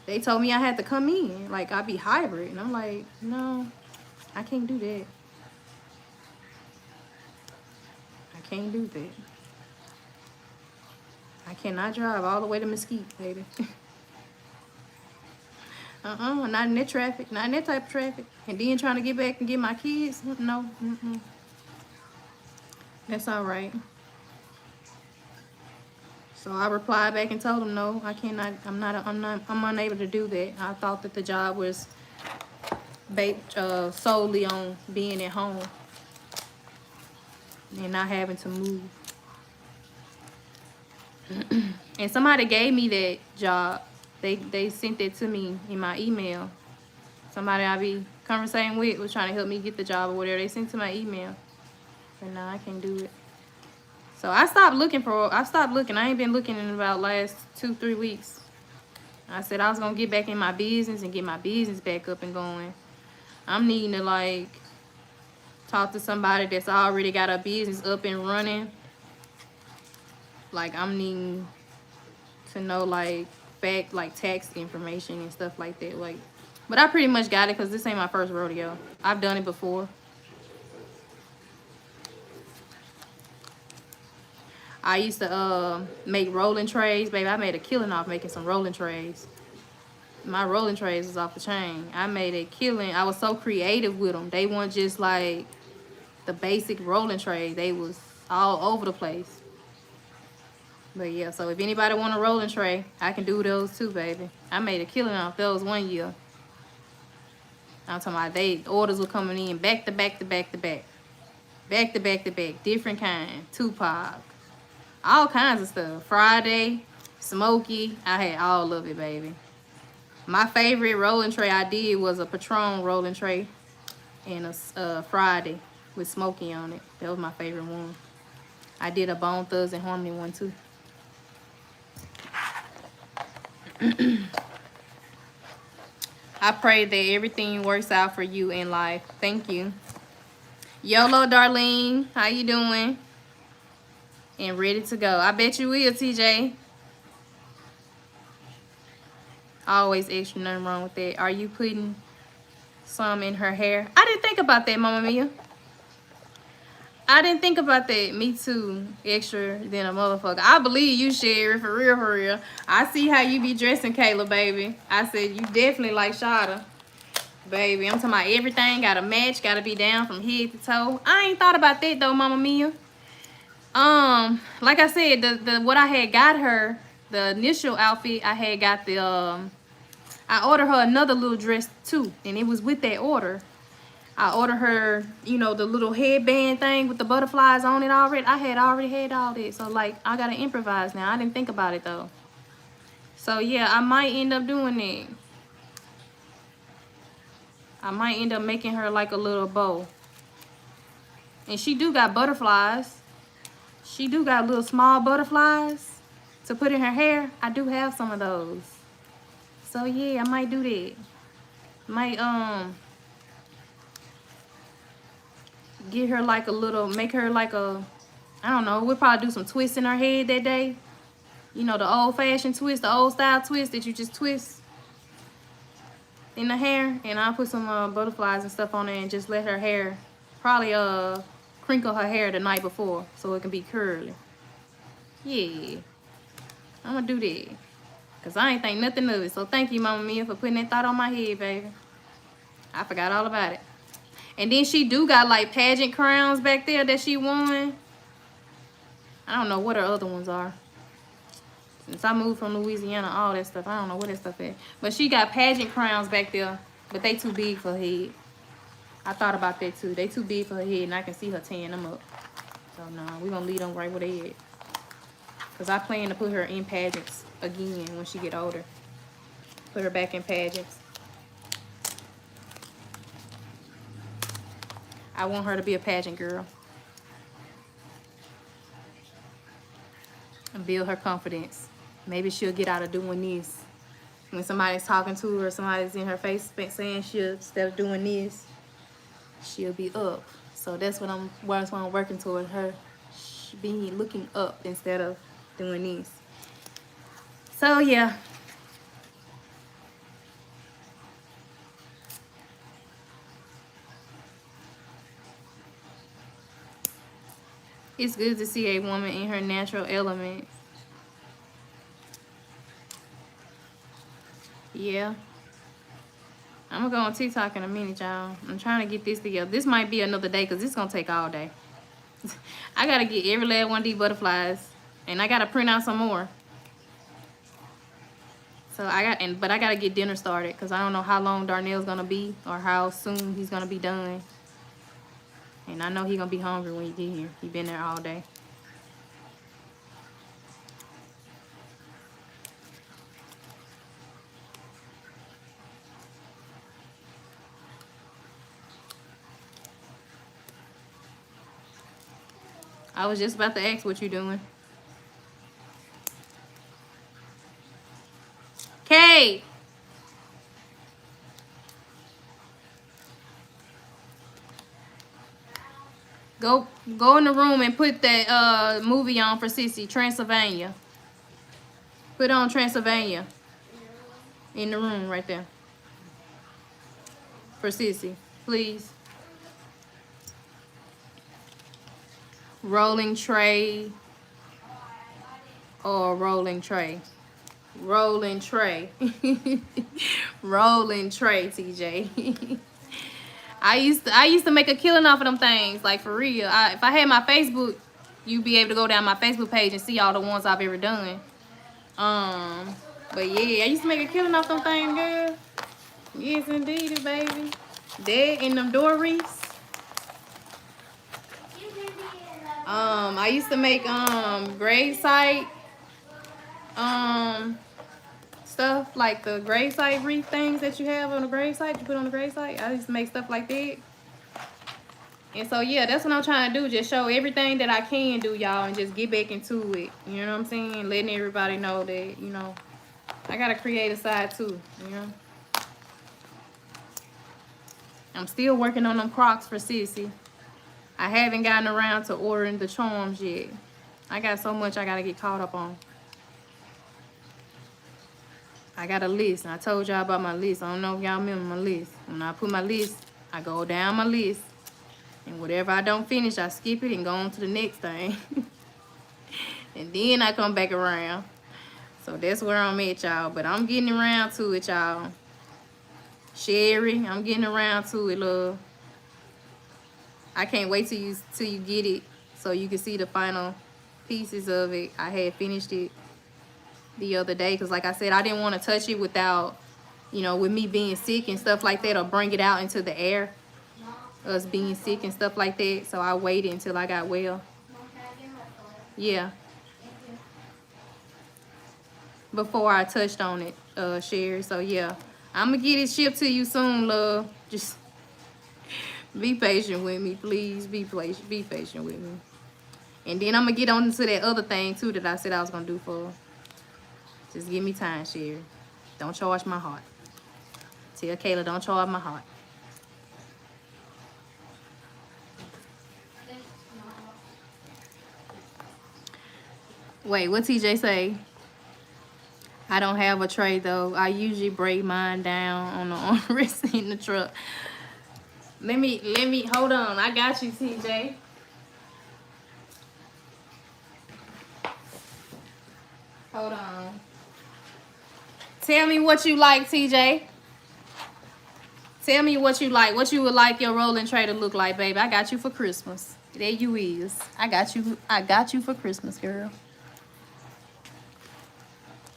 They told me I had to come in, like I'd be hybrid, and I'm like, no, I can't do that. I can't do that. I cannot drive all the way to Mesquite, baby. Not in that traffic, not in that type of traffic. And then trying to get back and get my kids, no, That's all right. So I replied back and told them, no, I cannot, I'm unable to do that. I thought that the job was based solely on being at home and not having to move. And somebody gave me that job. They sent that to me in my email. Somebody I be conversating with was trying to help me get the job or whatever. They sent to my email. But no, I can't do it. So I stopped looking. I ain't been looking in about last 2-3 weeks. I said I was gonna get back in my business and get my business back up and going. I'm needing to like talk to somebody that's already got a business up and running. Like I'm needing to know like tax information and stuff like that. Like, but I pretty much got it because this ain't my first rodeo. I've done it before. I used to make rolling trays, baby. I made a killing off making some rolling trays. My rolling trays was off the chain. I made a killing. I was so creative with them. They weren't just like the basic rolling trays. They was all over the place. But yeah, so if anybody want a rolling tray, I can do those too, baby. I made a killing off those one year. I'm talking about orders were coming in back to back to back to back. Back to back to back. Different kind. Tupac. All kinds of stuff. Friday, Smoky. I had all of it, baby. My favorite rolling tray I did was a Patron rolling tray and a Friday with Smoky on it. That was my favorite one. I did a Bone Thugs and Harmony one too. I pray that everything works out for you in life. Thank you. Yolo, Darlene, how you doing? And ready to go. I bet you will, TJ. Always extra, nothing wrong with that. Are you putting some in her hair? I didn't think about that, Mama Mia. I didn't think about that. Me too. Extra than a motherfucker. I believe you, Sherry, for real, for real. I see how you be dressing, Kayla, baby. I said you definitely like Shada. Baby, I'm talking about everything gotta match, gotta be down from head to toe. I ain't thought about that though, Mama Mia. Like I said, the what I had got her, the initial outfit, I had got the I ordered her another little dress too, and it was with that order. I ordered her, you know, the little headband thing with the butterflies on it already. I had already had all that. So, like, I got to improvise now. I didn't think about it, though. So, yeah, I might end up doing that. I might end up making her like a little bow. And she do got butterflies. She do got little small butterflies to put in her hair. I do have some of those. So, yeah, I might do that. Might, get her like a little, make her like a, I don't know, we'll probably do some twists in her head that day. You know, the old-fashioned twist, the old-style twist that you just twist in the hair. And I'll put some butterflies and stuff on there and just let her hair, probably crinkle her hair the night before so it can be curly. Yeah, I'm gonna do that. Because I ain't think nothing of it. So thank you, Mama Mia, for putting that thought on my head, baby. I forgot all about it. And then she do got like pageant crowns back there that she won. I don't know what her other ones are. Since I moved from Louisiana, all that stuff, I don't know what that stuff is. But she got pageant crowns back there, but they too big for her head. I thought about that too. They too big for her head, and I can see her tearing them up. So nah, we gonna leave them right where they at. Cause I plan to put her in pageants again when she get older. Put her back in pageants. I want her to be a pageant girl. And build her confidence. Maybe she'll get out of doing this. When somebody's talking to her, somebody's in her face saying she'll, instead of doing this, she'll be up. So that's what I'm working toward, her being looking up instead of doing this. So yeah. It's good to see a woman in her natural element. Yeah. I'm gonna go on TikTok in a minute, y'all. I'm trying to get this together. This might be another day because it's gonna take all day. I gotta get every last one of these butterflies. And I gotta print out some more. So but I gotta get dinner started because I don't know how long Darnell's gonna be or how soon he's gonna be done. And I know he's gonna be hungry when he get here. He been there all day. I was just about to ask what you doing. Kate! Go in the room and put that movie on for Sissy, Transylvania. Put on Transylvania. In the room right there. For Sissy, please. Rolling tray. Or rolling tray. Rolling tray. Rolling tray, TJ. I used to make a killing off of them things, like for real. If I had my Facebook, you'd be able to go down my Facebook page and see all the ones I've ever done. But yeah, I used to make a killing off them things, girl. Yes, indeed, baby. That and them dories. I used to make gravesite stuff like the gravesite wreath things that you have on the gravesite, you put on the gravesite. I used to make stuff like that. And so yeah, that's what I'm trying to do, just show everything that I can do, y'all, and just get back into it. You know what I'm saying? Letting everybody know that, you know, I got a creative side too, you know. I'm still working on them Crocs for Sissy. I haven't gotten around to ordering the charms yet. I got so much I gotta get caught up on. I got a list. I told y'all about my list. I don't know if y'all remember my list. When I put my list, I go down my list And whatever I don't finish, I skip it and go on to the next thing. And then I come back around. So that's where I'm at, y'all. But I'm getting around to it, y'all. Sherry, I'm getting around to it, love. I can't wait till you get it so you can see the final pieces of it. I had finished it the other day because, like I said, I didn't want to touch it without, you know, with me being sick and stuff like that, or bring it out into the air, us being sick and stuff like that. So I waited until I got well. Yeah. Before I touched on it, Sherry. So yeah, I'm gonna get it shipped to you soon, love. Just be patient with me, please. Be patient with me. And then I'm gonna get on to that other thing too that I said I was gonna do for her. Just give me time, Sherry. Don't charge my heart. Tell Kayla, don't charge my heart. Wait, what TJ say? I don't have a tray though. I usually break mine down on the armrest in the truck. Let me hold on. I got you, TJ. Hold on. Tell me what you like, TJ. Tell me what you like. What you would like your rolling tray to look like, baby. I got you for Christmas. There you is. I got you for Christmas, girl.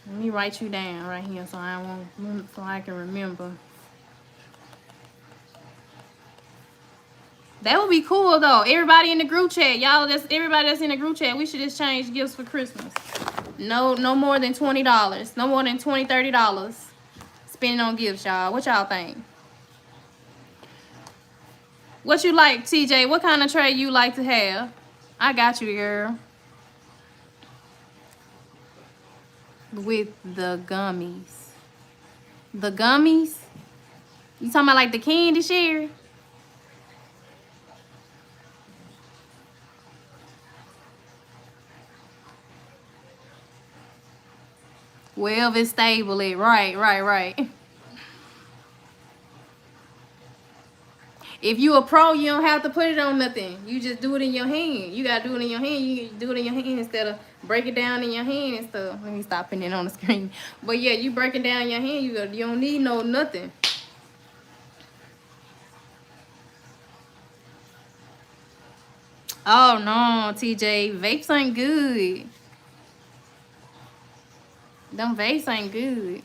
Let me write you down right here so I can remember. That would be cool though. Everybody in the group chat, y'all. Everybody that's in the group chat. We should just change gifts for Christmas. No more than $20. No more than $20, $30. Spending on gifts, y'all. What y'all think? What you like, TJ? What kind of tray you like to have? I got you, girl. With the gummies. The gummies? You talking about like the candy, Sherry? Well, if it's stable, it right. If you a pro, you don't have to put it on nothing. You just do it in your hand. You gotta do it in your hand. You do it in your hand instead of break it down in your hand and stuff. Let me stop putting it on the screen. But yeah, you break it down in your hand. You don't need nothing. Oh no, TJ, vapes ain't good. Them vapes ain't good.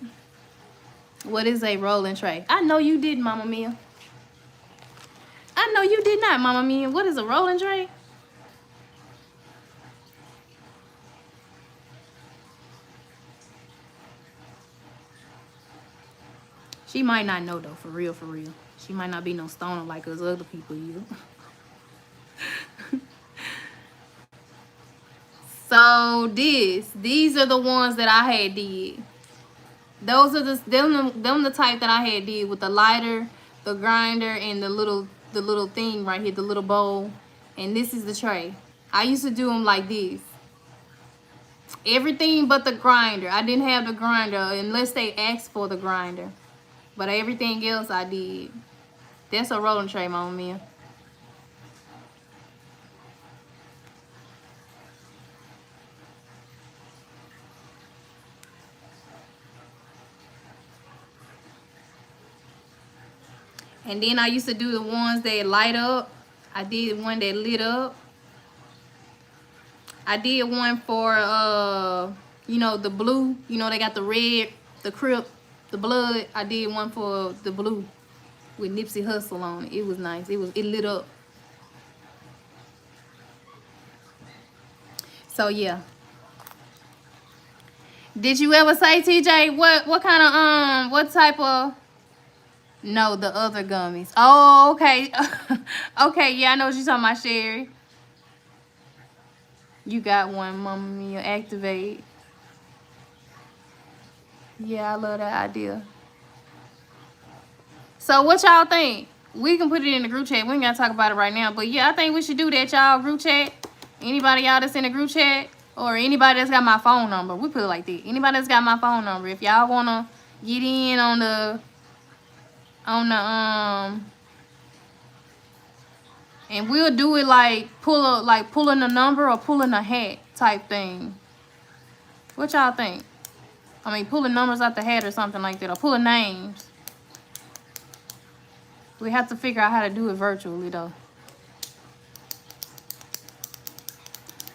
What is a rolling tray? I know you did, Mama Mia. I know you did not, Mama Mia. What is a rolling tray? She might not know though, for real. She might not be no stoner like us other people either. So these are the ones that I had did. Those are them the type that I had did with the lighter, the grinder, and the little thing right here, the little bowl. And this is the tray. I used to do them like this. Everything but the grinder. I didn't have the grinder unless they asked for the grinder. But everything else I did. That's a rolling tray, Mama Mia. And then I used to do the ones that light up. I did one that lit up. I did one for, you know, the blue. You know, they got the red, the Crip, the blood. I did one for the blue with Nipsey Hussle on it. It was nice. It lit up. So, yeah. Did you ever say, TJ, what kind of, what type of... No, the other gummies. Oh, okay. Okay, yeah, I know what you're talking about, Sherry. You got one, Mama Mia. Activate. Yeah, I love that idea. So what y'all think? We can put it in the group chat. We ain't got to talk about it right now. But yeah, I think we should do that, y'all. Group chat. Anybody y'all that's in the group chat, or anybody that's got my phone number. We put it like that. Anybody that's got my phone number. If y'all want to get in on the And we'll do it like pulling a number or pulling a hat type thing. What y'all think? I mean, pulling numbers out the hat or something like that, or pulling names. We have to figure out how to do it virtually though.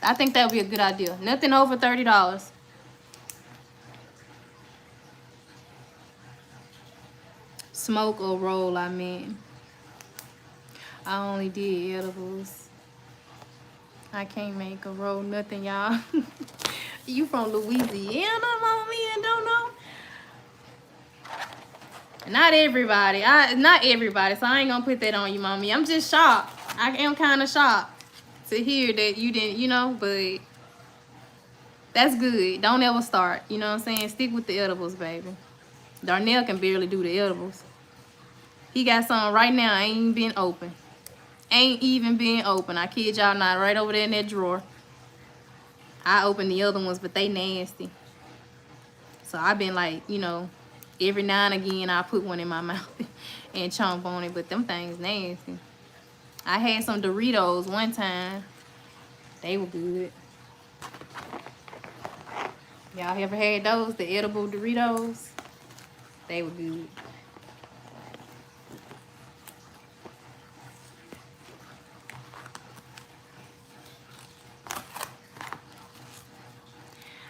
I think that would be a good idea. Nothing over $30. Smoke or roll, I mean. I only did edibles. I can't make a roll, nothing, y'all. You from Louisiana, mommy, and don't know? Not everybody. Not everybody, so I ain't gonna put that on you, mommy. I'm just shocked. I am kind of shocked to hear that you didn't, you know, but that's good. Don't ever start, you know what I'm saying? Stick with the edibles, baby. Darnell can barely do the edibles. He got some right now, ain't even been open. Ain't even been open. I kid y'all not, right over there in that drawer. I opened the other ones, but they nasty. So I've been like, you know, every now and again I put one in my mouth and chomp on it, but them things nasty. I had some Doritos one time. They were good. Y'all ever had those? The edible Doritos? They were good.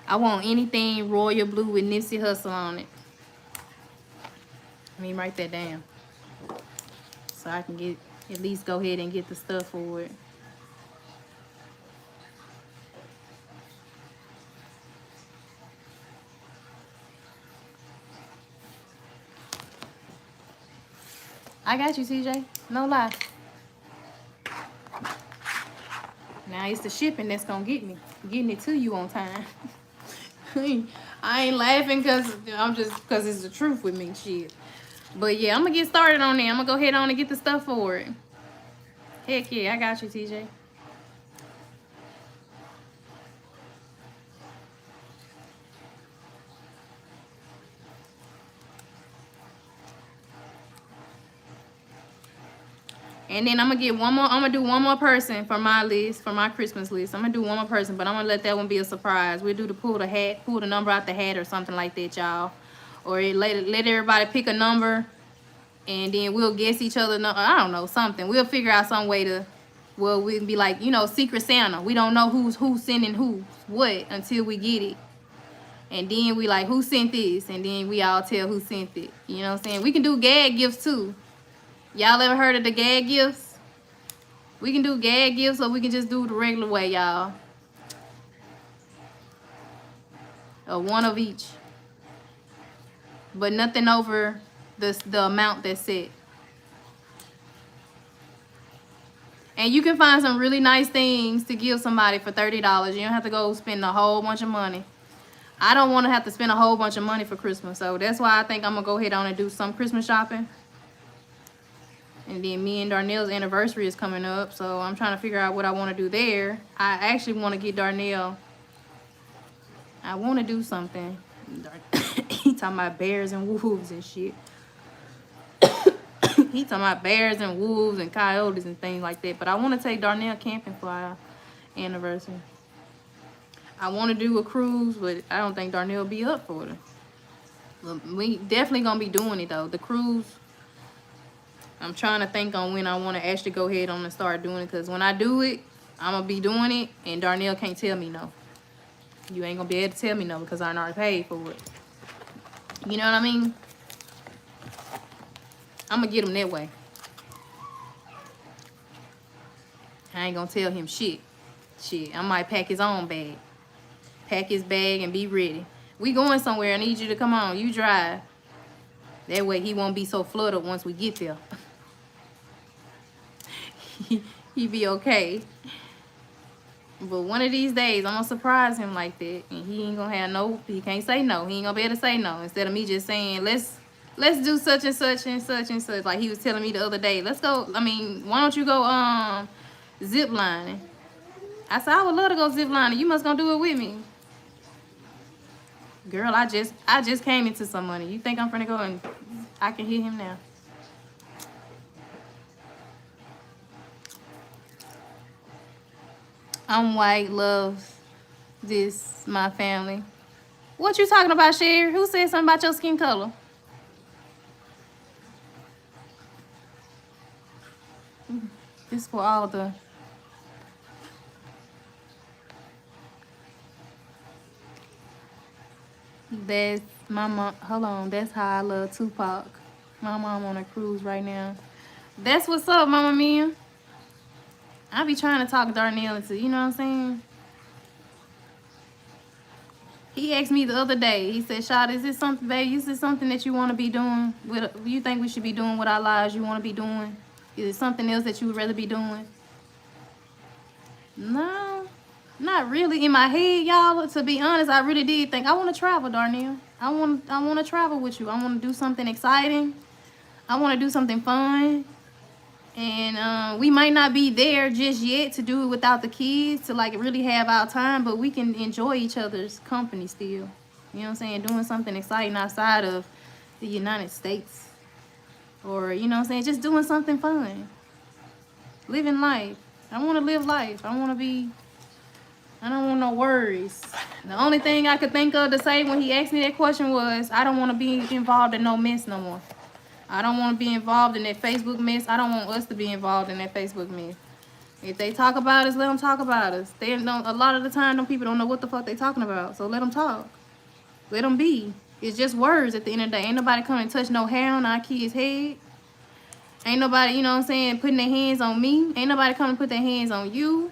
I want anything royal blue with Nipsey Hussle on it. Let me write that down so I can get at least go ahead and get the stuff for it. I got you, CJ. No lie. Now it's the shipping that's gonna get me. Getting it to you on time. I ain't laughing because it's the truth with me, shit. But yeah, I'm gonna get started on there. I'm gonna go ahead on and get the stuff for it. Heck yeah, I got you, TJ. And then I'm gonna get one more. I'm gonna do one more person for my list, for my Christmas list. I'm gonna do one more person, but I'm gonna let that one be a surprise. We'll do the pull the number out the hat or something like that, y'all. Or let everybody pick a number, and then we'll guess each other. I don't know, something. We'll figure out some way to, well, we'll be like, you know, Secret Santa. We don't know who's sending what until we get it. And then we like, who sent this? And then we all tell who sent it. You know what I'm saying? We can do gag gifts too. Y'all ever heard of the gag gifts? We can do gag gifts, or we can just do it the regular way, y'all. Or one of each. But nothing over the amount that's set. And you can find some really nice things to give somebody for $30. You don't have to go spend a whole bunch of money. I don't want to have to spend a whole bunch of money for Christmas. So that's why I think I'm going to go ahead on and do some Christmas shopping. And then me and Darnell's anniversary is coming up. So I'm trying to figure out what I want to do there. I actually want to get Darnell. I want to do something. He talking about bears and wolves and shit. He talking about bears and wolves and coyotes and things like that. But I want to take Darnell camping for our anniversary. I want to do a cruise, but I don't think Darnell will be up for it. But we definitely going to be doing it, though. The cruise, I'm trying to think on when I want to actually go ahead on and start doing it. Because when I do it, I'm going to be doing it, and Darnell can't tell me no. You ain't going to be able to tell me no because I already paid for it. You know what I mean? I'm going to get him that way. I ain't going to tell him shit. Shit, I might pack his own bag. Pack his bag and be ready. We going somewhere. I need you to come on. You drive. That way he won't be so flooded once we get there. He be okay. But one of these days, I'm going to surprise him like that. And he ain't going to have no, he can't say no. He ain't going to be able to say no. Instead of me just saying, let's do such and such and such and such. Like he was telling me the other day. Let's go, I mean, why don't you go zip lining? I said, I would love to go zip lining. You must gonna do it with me. Girl, I just came into some money. You think I'm finna go and I can hear him now. I'm white, love this, my family. What you talking about, Sherry? Who said something about your skin color? This for all the... That's my mom. Hold on. That's how I love Tupac. My mom on a cruise right now. That's what's up, Mama Mia. I be trying to talk Darnell into, you know what I'm saying? He asked me the other day. He said, "Shot, is this something, babe? Is this something that you want to be doing? You think we should be doing with our lives? You want to be doing? Is it something else that you would rather be doing?" No, not really. In my head, y'all. To be honest, I really did think I want to travel, Darnell. I want to travel with you. I want to do something exciting. I want to do something fun. And we might not be there just yet to do it without the kids, to like really have our time, but we can enjoy each other's company still. You know what I'm saying? Doing something exciting outside of the United States. Or, you know what I'm saying? Just doing something fun. Living life. I want to live life. I don't want no worries. The only thing I could think of to say when he asked me that question was, I don't want to be involved in no mess no more. I don't want to be involved in that Facebook mess. I don't want us to be involved in that Facebook mess. If they talk about us, let them talk about us. They don't, a lot of the time, them people don't know what the fuck they talking about. So let them talk. Let them be. It's just words at the end of the day. Ain't nobody come and touch no hair on our kids' head. Ain't nobody, you know what I'm saying, putting their hands on me. Ain't nobody come and put their hands on you.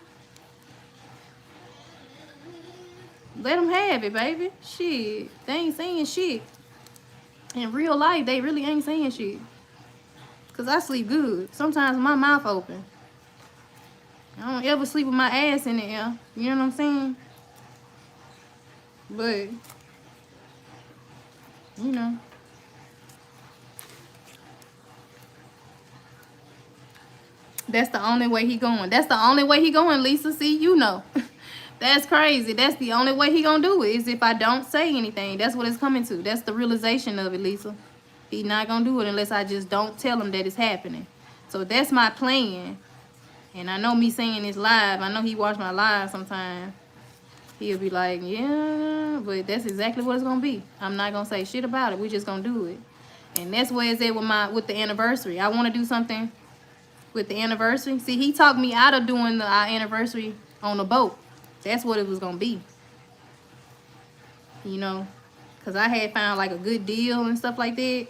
Let them have it, baby. Shit. They ain't saying shit. In real life, they really ain't saying shit. Because I sleep good. Sometimes my mouth open. I don't ever sleep with my ass in the air. You know what I'm saying? But, you know. That's the only way he going. That's the only way he going, Lisa. See, you know. That's crazy. That's the only way he gonna do it, is if I don't say anything. That's what it's coming to. That's the realization of it, Lisa. He not gonna do it unless I just don't tell him that it's happening. So that's my plan. And I know me saying this live, I know he watch my live sometime. He'll be like, yeah, but that's exactly what it's gonna be. I'm not gonna say shit about it. We just gonna do it. And that's where it's at with the anniversary. I wanna do something with the anniversary. See, he talked me out of doing our anniversary on the boat. That's what it was gonna be. You know, because I had found like a good deal and stuff like that.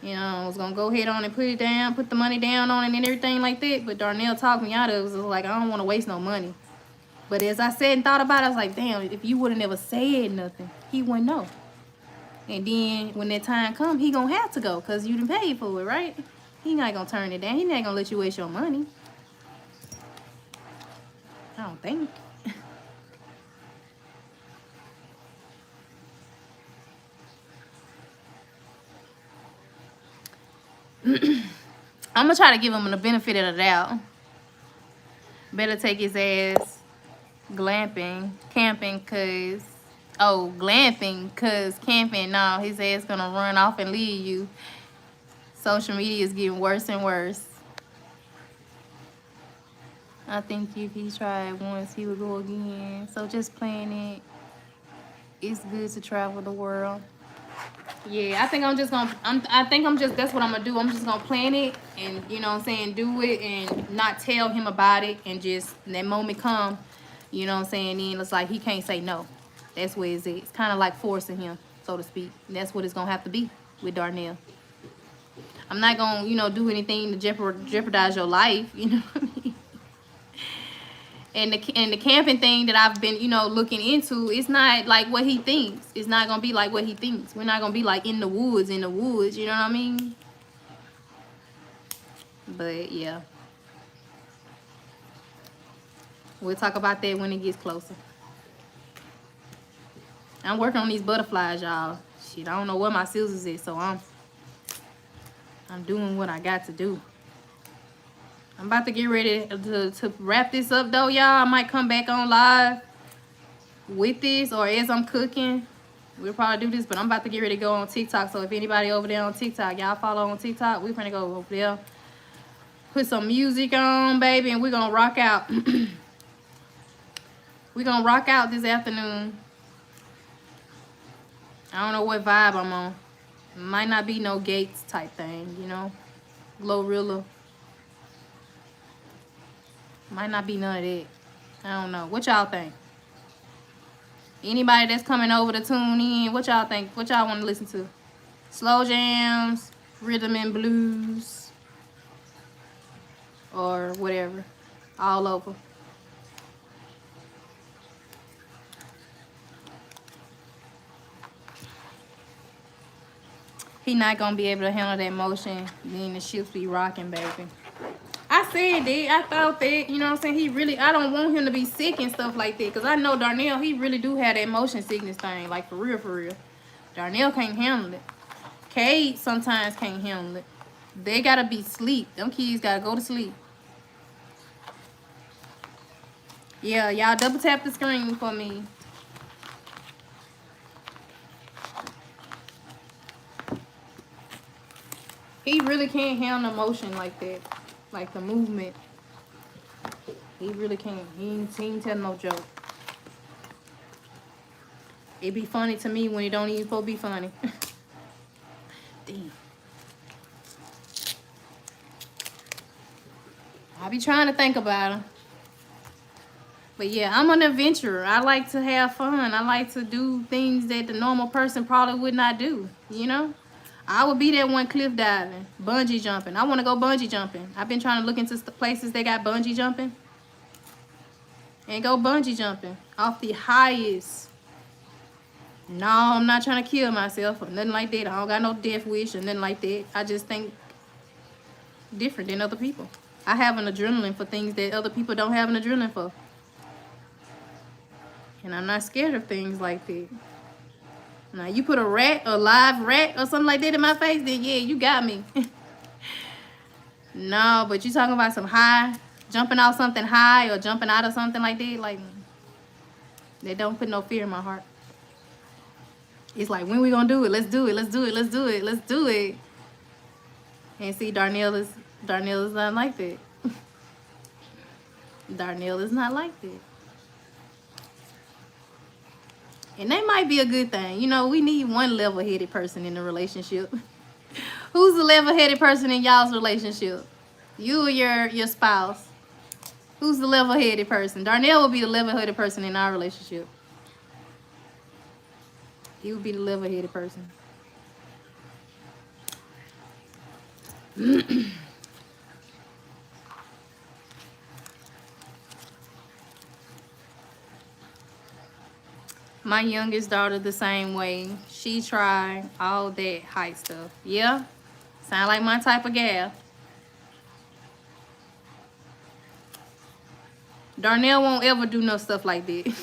You know, I was gonna go ahead on and put it down, put the money down on it and everything like that. But Darnell talked me out of it. It was like, I don't want to waste no money. But as I said and thought about it, I was like, damn, if you would have never said nothing, he wouldn't know. And then when that time comes, he gonna have to go because you done paid for it, right? He not gonna turn it down. He not gonna let you waste your money. I don't think. I'm gonna try to give him the benefit of the doubt. Better take his ass camping, cause camping, no, his ass gonna run off and leave you. Social media is getting worse and worse. I think if he tried once, he would go again. So just plan it. It's good to travel the world. Yeah, I think that's what I'm gonna do. I'm just gonna plan it and, you know what I'm saying, do it and not tell him about it, and just that moment come, you know what I'm saying, then it's like he can't say no. That's where it's at. It's kind of like forcing him, so to speak. And that's what it's gonna have to be with Darnell. I'm not gonna, you know, do anything to jeopardize your life, you know what I mean? And the camping thing that I've been, you know, looking into, it's not like what he thinks. It's not gonna be like what he thinks. We're not gonna be like in the woods, you know what I mean? But yeah, we'll talk about that when it gets closer. I'm working on these butterflies, y'all. Shit, I don't know where my scissors is, so I'm doing what I got to do. I'm about to get ready to wrap this up, though, y'all. I might come back on live with this, or as I'm cooking. We'll probably do this, but I'm about to get ready to go on TikTok. So if anybody over there on TikTok, y'all follow on TikTok, we're gonna go over there Put some music on, baby, and we're gonna rock out. We're gonna rock out this afternoon. I don't know what vibe I'm on. Might not be no Gates type thing, you know. Glorilla. Might not be none of that. I don't know. What y'all think? Anybody that's coming over to tune in, what y'all think? What y'all want to listen to? Slow jams, rhythm and blues, or whatever. All over. He not gonna be able to handle that motion. Then the ships be rocking, baby. I said that. I thought that. You know what I'm saying? He really, I don't want him to be sick and stuff like that. Because I know Darnell, he really do have that motion sickness thing. Like, for real, for real. Darnell can't handle it. Kate sometimes can't handle it. They gotta be sleep. Them kids gotta go to sleep. Yeah, y'all double tap the screen for me. He really can't handle motion like that. Like the movement. He really can't. He ain't tell no joke. It be funny to me when it don't even supposed to be funny. Damn. I be trying to think about him. But yeah, I'm an adventurer. I like to have fun. I like to do things that the normal person probably would not do, you know? I would be that one cliff diving, bungee jumping. I want to go bungee jumping. I've been trying to look into places they got bungee jumping. And go bungee jumping off the highest. No, I'm not trying to kill myself or nothing like that. I don't got no death wish or nothing like that. I just think different than other people. I have an adrenaline for things that other people don't have an adrenaline for. And I'm not scared of things like that. Now, you put a rat, a live rat or something like that in my face, then yeah, you got me. No, but you talking about some high, jumping off something high or jumping out of something like that, like, they don't put no fear in my heart. It's like, when we gonna do it? Let's do it, let's do it, let's do it, let's do it. And see, Darnell is not like that. Darnell is not like that. And that might be a good thing. You know, we need one level-headed person in the relationship. Who's the level-headed person in y'all's relationship? You or your spouse? Who's the level-headed person? Darnell will be the level-headed person in our relationship. He would be the level-headed person. My youngest daughter the same way. She tried all that height stuff. Yeah, sound like my type of gal. Darnell won't ever do no stuff like that.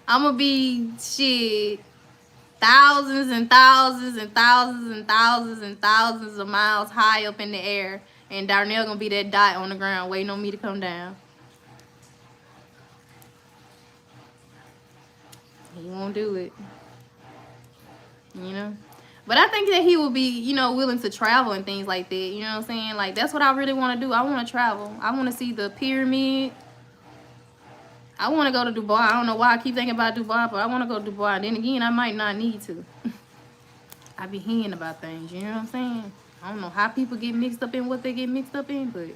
I'm gonna be shit thousands and thousands and thousands and thousands and thousands of miles high up in the air, and Darnell gonna be that dot on the ground waiting on me to come down. He won't do it, you know. But I think that he will be, you know, willing to travel and things like that. You know what I'm saying? Like, that's what I really want to do. I want to travel. I want to see the pyramid. I want to go to Dubai. I don't know why I keep thinking about Dubai, but I want to go to Dubai. Then again, I might not need to. I be hearing about things, you know what I'm saying? I don't know how people get mixed up in what they get mixed up in, but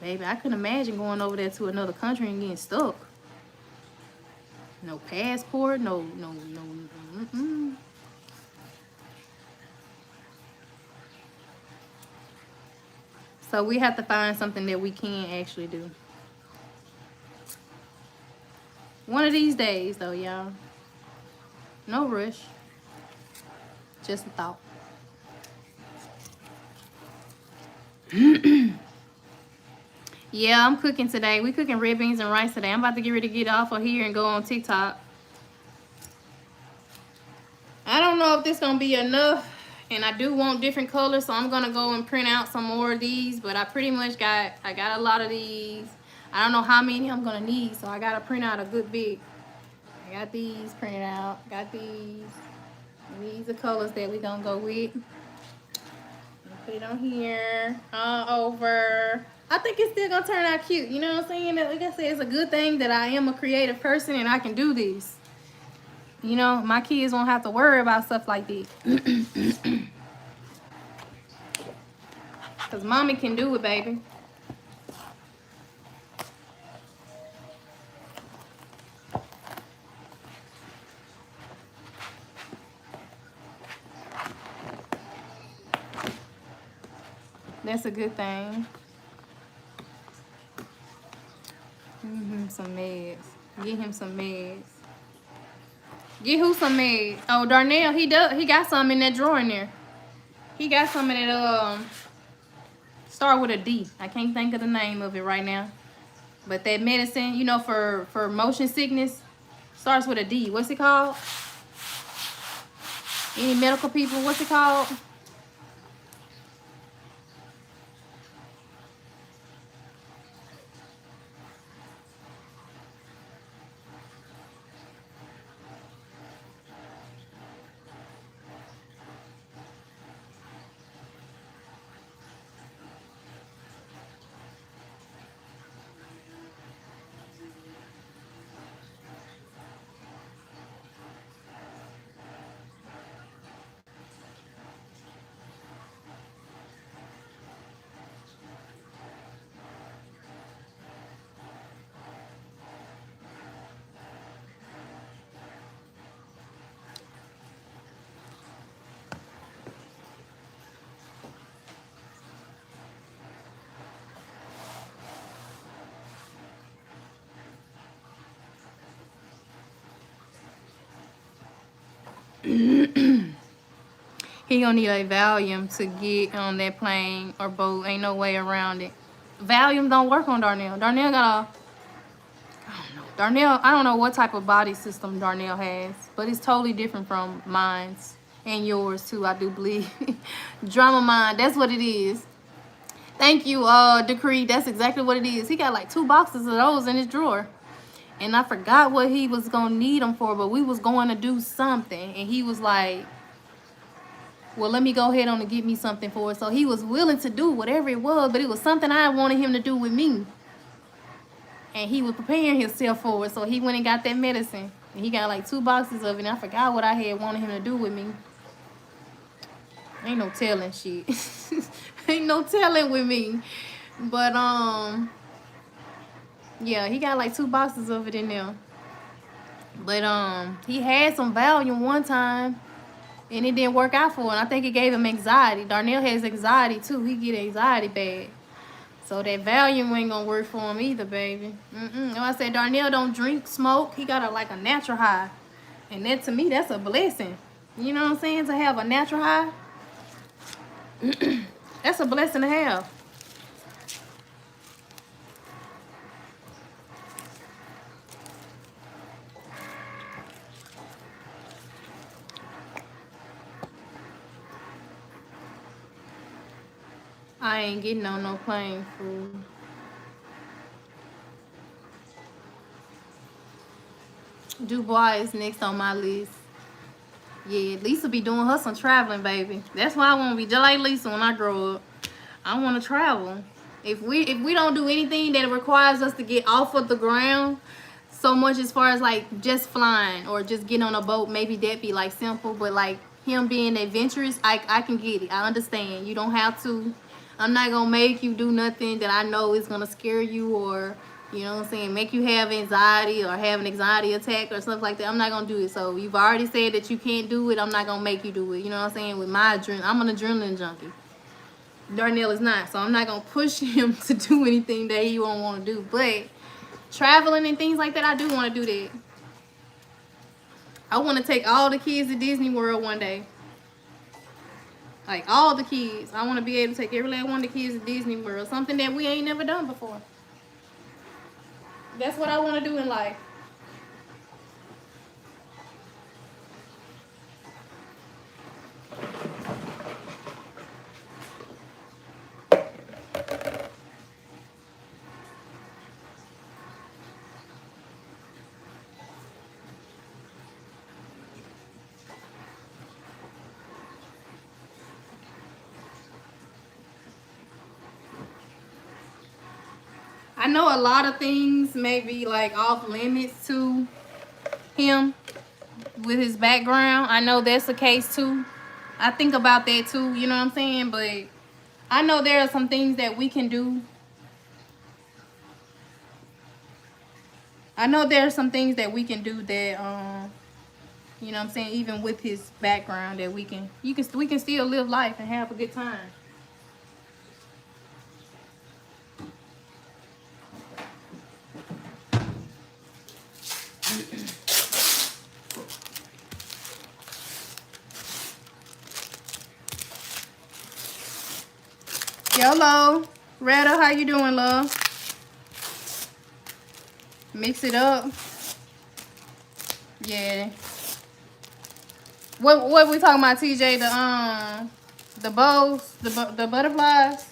baby, I couldn't imagine going over there to another country and getting stuck. No passport, no. So we have to find something that we can actually do. One of these days, though, y'all. No rush. Just a thought. Yeah, I'm cooking today. We cooking red beans and rice today. I'm about to get ready to get off of here and go on TikTok. I don't know if this gonna be enough, and I do want different colors, so I'm gonna go and print out some more of these. But I pretty much got a lot of these. I don't know how many I'm gonna need, so I gotta print out a good big. I got these printed out. Got these. And these are colors that we gonna go with. Put it on here, all over. I think it's still gonna turn out cute. You know what I'm saying? Like I said, it's a good thing that I am a creative person and I can do this. You know, my kids won't have to worry about stuff like this. Because mommy can do it, baby. That's a good thing. Some meds. Get him some meds. Get who some meds? Oh, Darnell, he got some in that drawer in there. He got some in that start with a D. I can't think of the name of it right now. But that medicine, you know, for motion sickness, starts with a D. What's it called? Any medical people, what's it called? He gonna need a Valium to get on that plane or boat. Ain't no way around it. Valium don't work on Darnell. Darnell got a, Darnell, I don't know what type of body system Darnell has, but it's totally different from mine's and yours too, I do believe. Drama mind, that's what it is. Thank you, Decree. That's exactly what it is. He got like 2 boxes of those in his drawer. And I forgot what he was gonna need them for, but we was going to do something. And he was like, well, let me go ahead on and get me something for it. So he was willing to do whatever it was, but it was something I wanted him to do with me. And he was preparing himself for it. So he went and got that medicine. And he got like 2 boxes of it. And I forgot what I had wanted him to do with me. Ain't no telling shit. Ain't no telling with me. But, yeah, he got like 2 boxes of it in there. But, he had some Valium one time. And it didn't work out for him. I think it gave him anxiety. Darnell has anxiety too. He get anxiety bad. So that Valium ain't gonna work for him either, baby. I said Darnell don't drink, smoke. He got like a natural high. And that to me, that's a blessing. You know what I'm saying? To have a natural high. That's a blessing to have. I ain't getting on no plane food. Dubois is next on my list. Yeah, Lisa be doing her some traveling, baby. That's why I want to be just like Lisa when I grow up. I want to travel. If we don't do anything that requires us to get off of the ground so much as far as like just flying or just getting on a boat, maybe that'd be like simple. But like him being adventurous, I can get it. I understand. You don't have to. I'm not going to make you do nothing that I know is going to scare you or, you know what I'm saying, make you have anxiety or have an anxiety attack or stuff like that. I'm not going to do it. So you've already said that you can't do it. I'm not going to make you do it. You know what I'm saying? With my adrenaline, I'm an adrenaline junkie. Darnell is not. So I'm not going to push him to do anything that he won't want to do. But traveling and things like that, I do want to do that. I want to take all the kids to Disney World one day. Like, all the kids. I want to be able to take every last one of the kids to Disney World. Something that we ain't never done before. That's what I want to do in life. I know a lot of things may be like off limits to him with his background. I know that's the case too. I think about that too, you know what I'm saying? But I know there are some things that we can do. I know there are some things that we can do that you know what I'm saying, even with his background, that we can still live life and have a good time. Yolo, Retta, how you doing, love? Mix it up. Yeah. What we talking about, TJ? The bows, the butterflies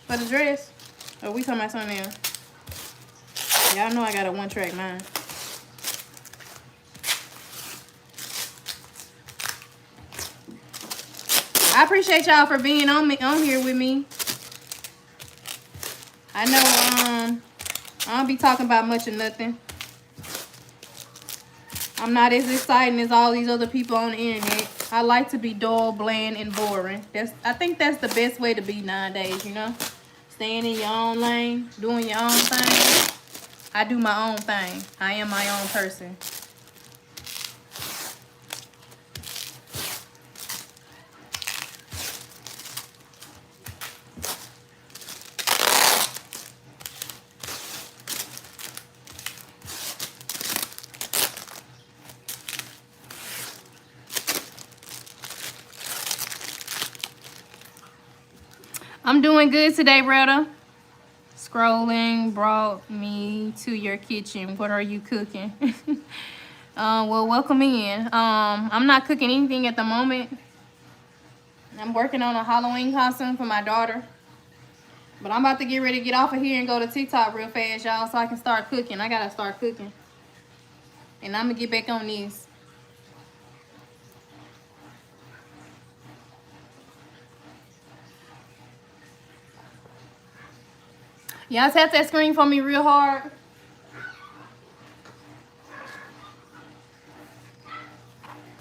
for the dress? Or we talking about something else? Y'all know I got a one-track mind. I appreciate y'all for being on here with me. I know I don't be talking about much of nothing. I'm not as exciting as all these other people on the internet. I like to be dull, bland, and boring. I think that's the best way to be nowadays, you know? Staying in your own lane, doing your own thing. I do my own thing. I am my own person. I'm doing good today, Retta. Scrolling brought me to your kitchen. What are you cooking? Well, welcome in. I'm not cooking anything at the moment. I'm working on a Halloween costume for my daughter. But I'm about to get ready to get off of here and go to TikTok real fast, y'all, so I can start cooking. I gotta start cooking. And I'm gonna get back on this. Y'all tap that screen for me real hard.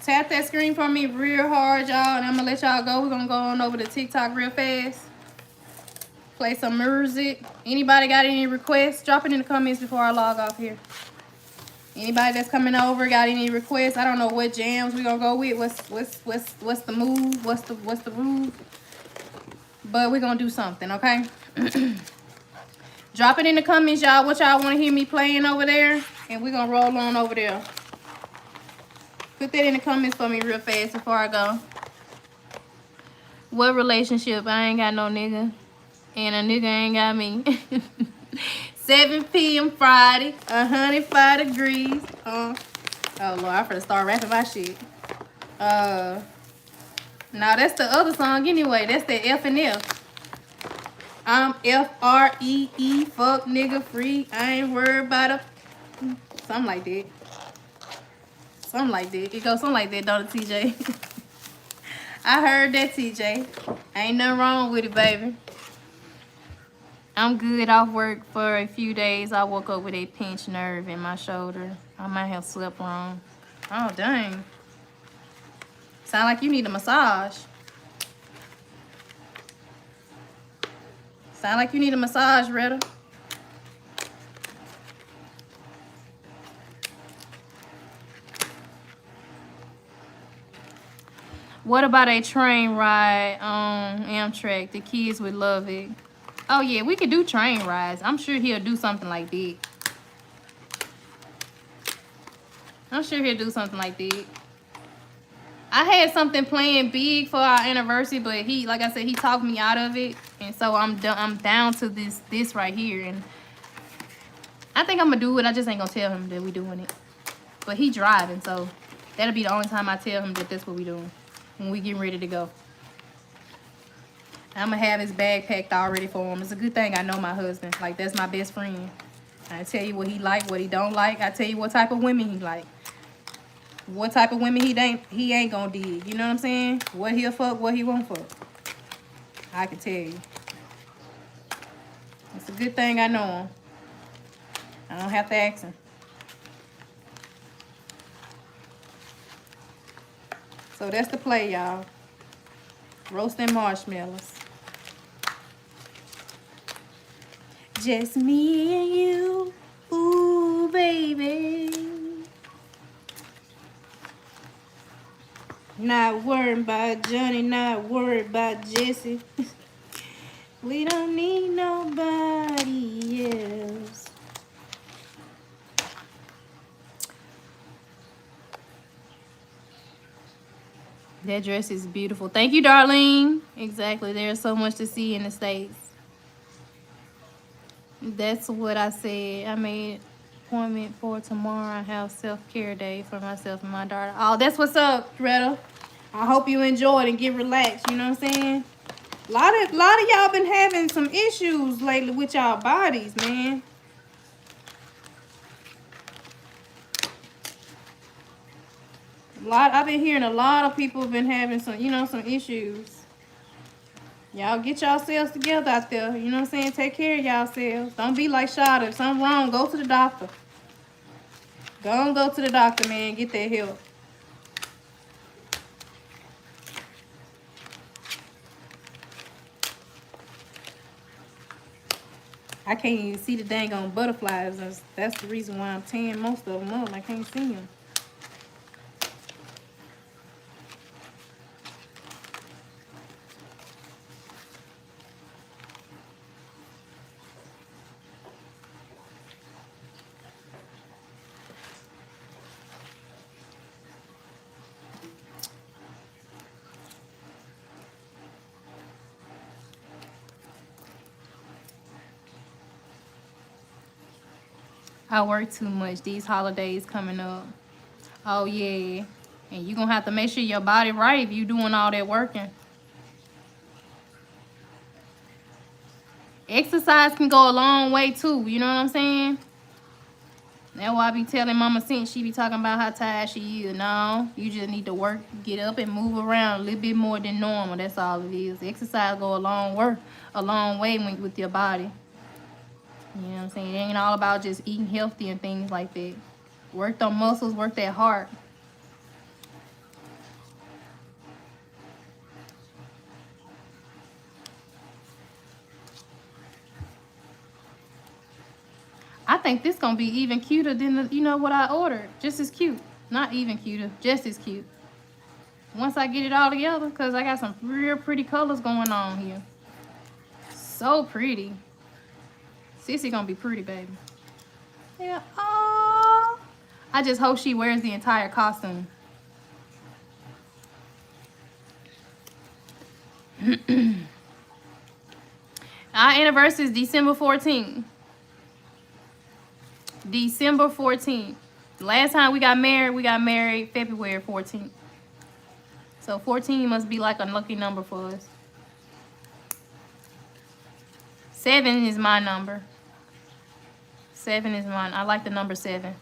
Tap that screen for me real hard, y'all. And I'm gonna let y'all go. We're gonna go on over to TikTok real fast. Play some music. Anybody got any requests? Drop it in the comments before I log off here. Anybody that's coming over got any requests? I don't know what jams we gonna go with. What's the move? What's the move? But we're gonna do something, okay? Drop it in the comments, y'all, what y'all want to hear me playing over there. And we're going to roll on over there. Put that in the comments for me real fast before I go. What relationship? I ain't got no nigga. And a nigga ain't got me. 7 p.m. Friday. 105 degrees. Oh, Lord, I'm finna start rapping my shit. Now, that's the other song anyway. That's the F and F. I'm F-R-E-E, fuck nigga free. I ain't worried about a... Something like that. Something like that. It goes something like that, don't it, TJ? I heard that, TJ. Ain't nothing wrong with it, baby. I'm good off work for a few days. I woke up with a pinched nerve in my shoulder. I might have slept wrong. Oh, dang. Sound like you need a massage. Sound like you need a massage, Retta. What about a train ride on Amtrak? The kids would love it. Oh, yeah, we could do train rides. I'm sure he'll do something like that. I'm sure he'll do something like that. I had something planned big for our anniversary, but he, like I said, he talked me out of it. And so I'm down to this right here. And I think I'm going to do it. I just ain't going to tell him that we doing it. But he driving, so that'll be the only time I tell him that that's what we doing. When we getting ready to go. I'm going to have his bag packed already for him. It's a good thing I know my husband. Like, that's my best friend. I tell you what he like, what he don't like. I tell you what type of women he like. What type of women he ain't gonna dig. You know what I'm saying? What he'll fuck, what he won't fuck. I can tell you. It's a good thing I know him. I don't have to ask him. So that's the play, y'all. Roasting marshmallows. Just me and you. Ooh, baby. Not worried about Johnny, not worried about Jesse. We don't need nobody else. That dress is beautiful. Thank you, Darlene. Exactly. There's so much to see in the States. That's what I said. I made appointment for tomorrow. I have self-care day for myself and my daughter. Oh, that's what's up, Greta. I hope you enjoyed and get relaxed. You know what I'm saying? A lot of y'all been having some issues lately with y'all bodies, man. I've been hearing a lot of people have been having some, you know, some issues. Y'all get yourselves together out there. You know what I'm saying? Take care of yourselves. Don't be like Shada. If something wrong, go to the doctor. Go to the doctor, man. Get that help. I can't even see the dang on butterflies. That's the reason why I'm tearing most of them up. I can't see them. I work too much. These holidays coming up. Oh, yeah. And you're going to have to make sure your body right if you doing all that working. Exercise can go a long way, too. You know what I'm saying? That's why I be telling Mama Cinch, she be talking about how tired she is. No, you just need to work, get up and move around a little bit more than normal. That's all it is. Exercise go a long way with your body. You know what I'm saying? It ain't all about just eating healthy and things like that. Work them muscles, work that heart. I think this gonna be even cuter than you know what I ordered. Just as cute. Not even cuter, just as cute. Once I get it all together, because I got some real pretty colors going on here. So pretty. Sissy gonna be pretty, baby. Yeah. Oh, I just hope she wears the entire costume. Our anniversary is December 14th. December 14th. Last time we got married February 14th. So 14 must be like a lucky number for us. 7 is my number. 7 is mine. I like the number 7.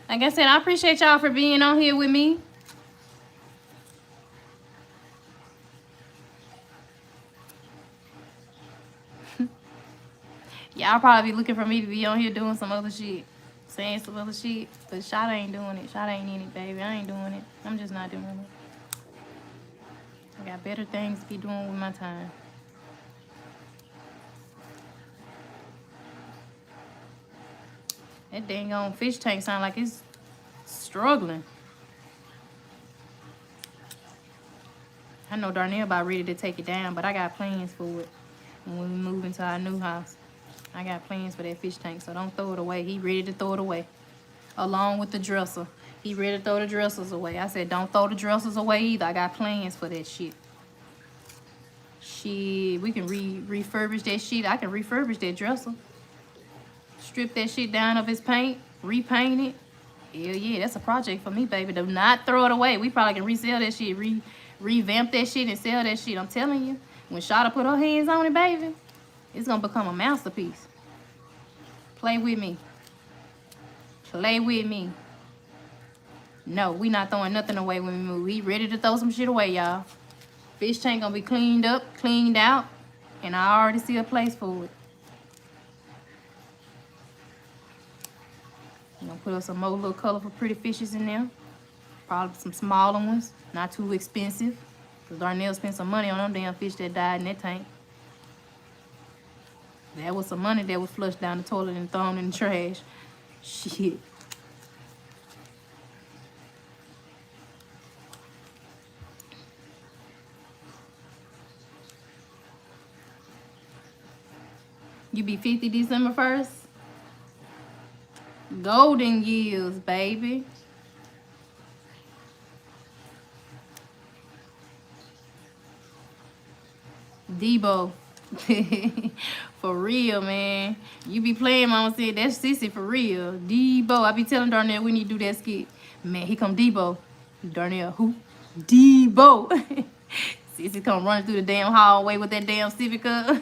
Like I said, I appreciate y'all for being on here with me. Y'all probably be looking for me to be on here doing some other shit. Saying some other shit. But Shada ain't doing it. Shada ain't in it, baby. I ain't doing it. I'm just not doing it. I got better things to be doing with my time. That dang on fish tank sound like it's struggling. I know Darnell about ready to take it down, but I got plans for it when we move into our new house. I got plans for that fish tank, so don't throw it away. He ready to throw it away. Along with the dresser. He ready to throw the dressers away. I said, don't throw the dressers away either. I got plans for that shit. Shit, we can refurbish that shit. I can refurbish that dresser. Strip that shit down of its paint. Repaint it. Hell yeah, that's a project for me, baby. Do not throw it away. We probably can resell that shit. Revamp that shit and sell that shit. I'm telling you. When Shada put her hands on it, baby, it's going to become a masterpiece. Play with me. play with me. No, we not throwing nothing away when we move. We ready to throw some shit away, y'all. Fish tank gonna be cleaned up, cleaned out, and I already see a place for it. I'm gonna put up some more little colorful pretty fishes in there. Probably some smaller ones, not too expensive. Cause Darnell spent some money on them damn fish that died in that tank. That was some money that was flushed down the toilet and thrown in the trash. Shit. You be 50 December 1st? Golden years, baby. Debo. For real, man. You be playing, mama said, that's Sissy for real. Debo. I be telling Darnell we need to do that skit. Man, here come Debo. Darnell, who? Debo. Sissy come running through the damn hallway with that damn sippy cup.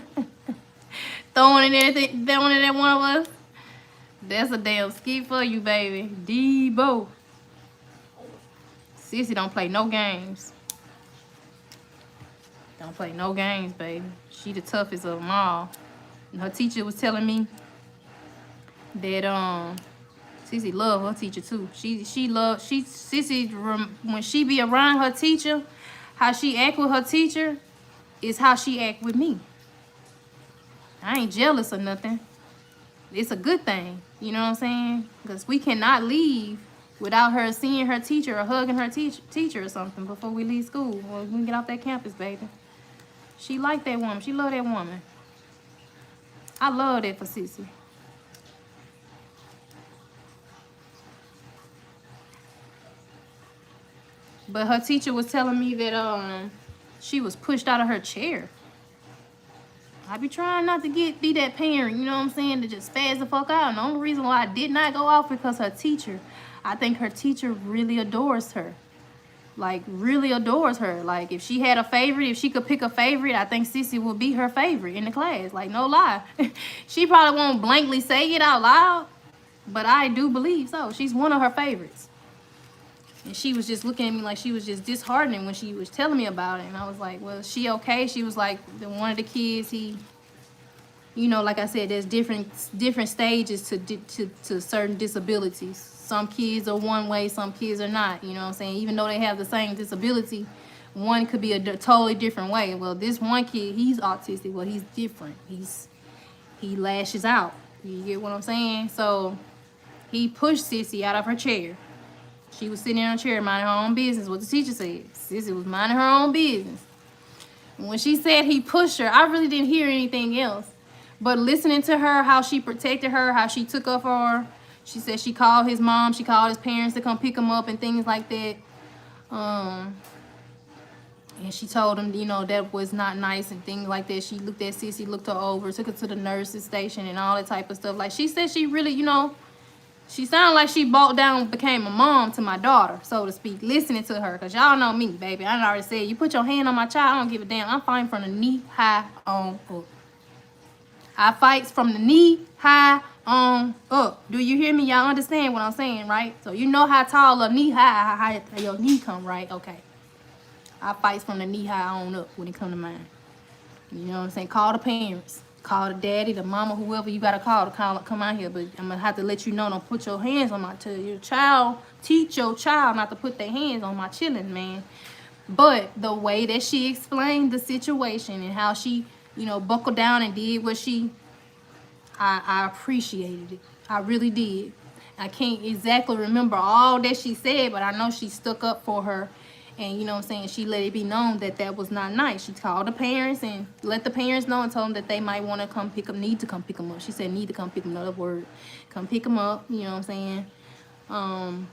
Throwing it at one of us. That's a damn skit for you, baby. Debo. Sissy don't play no games. Don't play no games, baby. She the toughest of them all. And her teacher was telling me that Sissy love her teacher too. Sissy when she be around her teacher, how she act with her teacher is how she act with me. I ain't jealous or nothing. It's a good thing, you know what I'm saying? Because we cannot leave without her seeing her teacher or hugging her teacher or something before we leave school. Or we get off that campus, baby. She like that woman. She love that woman. I love that for Sissy. But her teacher was telling me that she was pushed out of her chair. I be trying not to be that parent, you know what I'm saying, to just spaz the fuck out. And the only reason why I did not go off because her teacher, I think her teacher really adores her. Like, really adores her. Like, if she had a favorite, if she could pick a favorite, I think Sissy would be her favorite in the class. Like, no lie. She probably won't blankly say it out loud, but I do believe so. She's one of her favorites. And she was just looking at me like she was just disheartening when she was telling me about it. And I was like, well, is she okay? She was like, one of the kids, he, you know, like I said, there's different stages to certain disabilities. Some kids are one way, some kids are not, you know what I'm saying? Even though they have the same disability, one could be a totally different way. Well, this one kid, he's autistic. Well, he's different. He lashes out. You get what I'm saying? So he pushed Sissy out of her chair. She was sitting in her chair minding her own business, what the teacher said. Sissy was minding her own business. And when she said he pushed her, I really didn't hear anything else. But listening to her, how she protected her, how she took up for her, she said she called his mom, she called his parents to come pick him up and things like that. And she told him, you know, that was not nice and things like that. She looked at Sissy, looked her over, took her to the nurse's station and all that type of stuff. Like, she said she really, you know, she sounded like she bought down, became a mom to my daughter, so to speak, listening to her. Because y'all know me, baby. I already said, you put your hand on my child, I don't give a damn. I'm fighting from the knee high on up. I fight from the knee high on up. Do you hear me? Y'all understand what I'm saying, right? So you know how tall a knee high, how your knee come, right? Okay. I fight from the knee high on up when it come to mine. You know what I'm saying? Call the parents. Call the daddy, the mama, whoever you gotta call to come out here. But I'm gonna have to let you know, don't put your hands on my child. Your child, teach your child not to put their hands on my children, man. But the way that she explained the situation and how she, you know, buckled down and did what she, I appreciated it. I really did. I can't exactly remember all that she said, but I know she stuck up for her. And, you know what I'm saying, she let it be known that that was not nice. She called the parents and let the parents know and told them that they might want to come pick them, need to come pick them up. She said need to come pick them up, another word. Come pick them up, you know what I'm saying.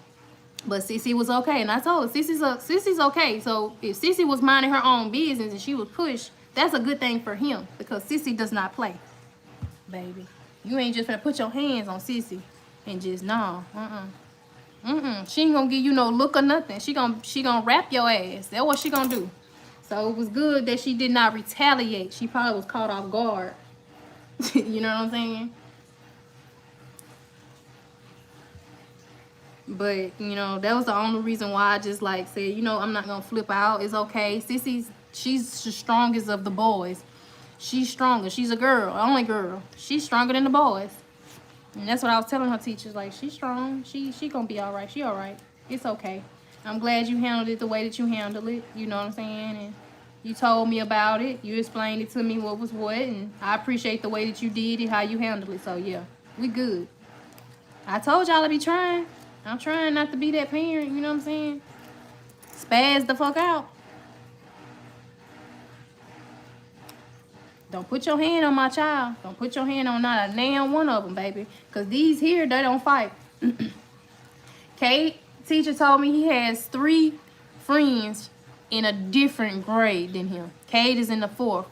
But Sissy was okay. And I told her, Sissy's okay. So if Sissy was minding her own business and she was pushed, that's a good thing for him. Because Sissy does not play, baby. You ain't just gonna put your hands on Sissy and just, no, She ain't gonna give you no look or nothing. She gonna wrap your ass. That's what she gonna do. So it was good that she did not retaliate. She probably was caught off guard. You know what I'm saying? But, you know, that was the only reason why I just, like, said, you know, I'm not going to flip out. It's okay. Sissy's, she's the strongest of the boys. She's stronger. She's a girl, only girl. She's stronger than the boys. And that's what I was telling her teachers. Like, she's strong. She going to be all right. She all right. It's okay. I'm glad you handled it the way that you handled it. You know what I'm saying? And you told me about it. You explained it to me what was what. And I appreciate the way that you did it, how you handled it. So, yeah, we good. I told y'all I be trying. I'm trying not to be that parent, you know what I'm saying? Spaz the fuck out. Don't put your hand on my child. Don't put your hand on not a damn one of them, baby. Because these here, they don't fight. Kate, teacher told me he has 3 friends in a different grade than him. Kate is in the 4th.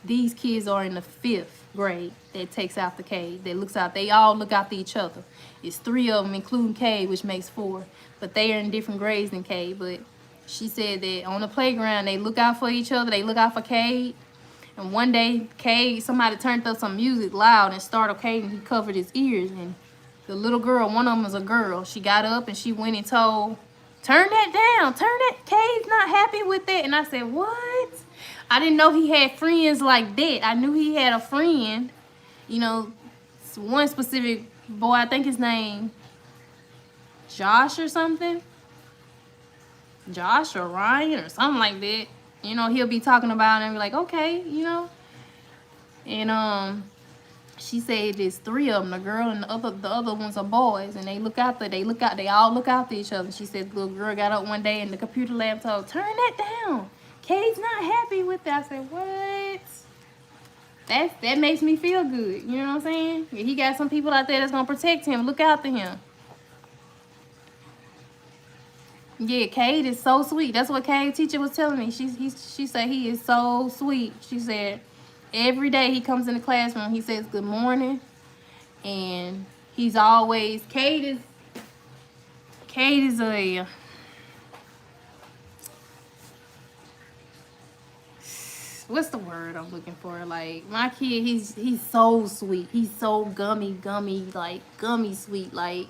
These kids are in the 5th grade that takes out the Cade, that looks out. They all look after each other. It's 3 of them, including Cade, which makes 4. But they are in different grades than Cade. But she said that on the playground, they look out for each other. They look out for Cade. And one day, Cade, somebody turned up some music loud and startled Cade, and he covered his ears. And the little girl, one of them was a girl, she got up and she went and told, turn that down, turn that. Cade's not happy with that. And I said, what? I didn't know he had friends like that. I knew he had a friend, you know, one specific boy, I think his name Josh or something. Josh or Ryan or something like that. You know, he'll be talking about it and be like, okay, you know. And she said there's 3 of them, the girl and the other ones are boys, and they all look after each other. She said the little girl got up one day in the computer lab, told, turn that down. Cade's not happy with that. I said, what? That makes me feel good. You know what I'm saying? He got some people out there that's gonna protect him, look after him. Yeah, Cade is so sweet. That's what Cade teacher was telling me. She said he is so sweet. She said every day he comes in the classroom, he says good morning, and he's always Cade is a what's the word I'm looking for? Like, my kid, he's so sweet. He's so gummy, like gummy sweet. Like,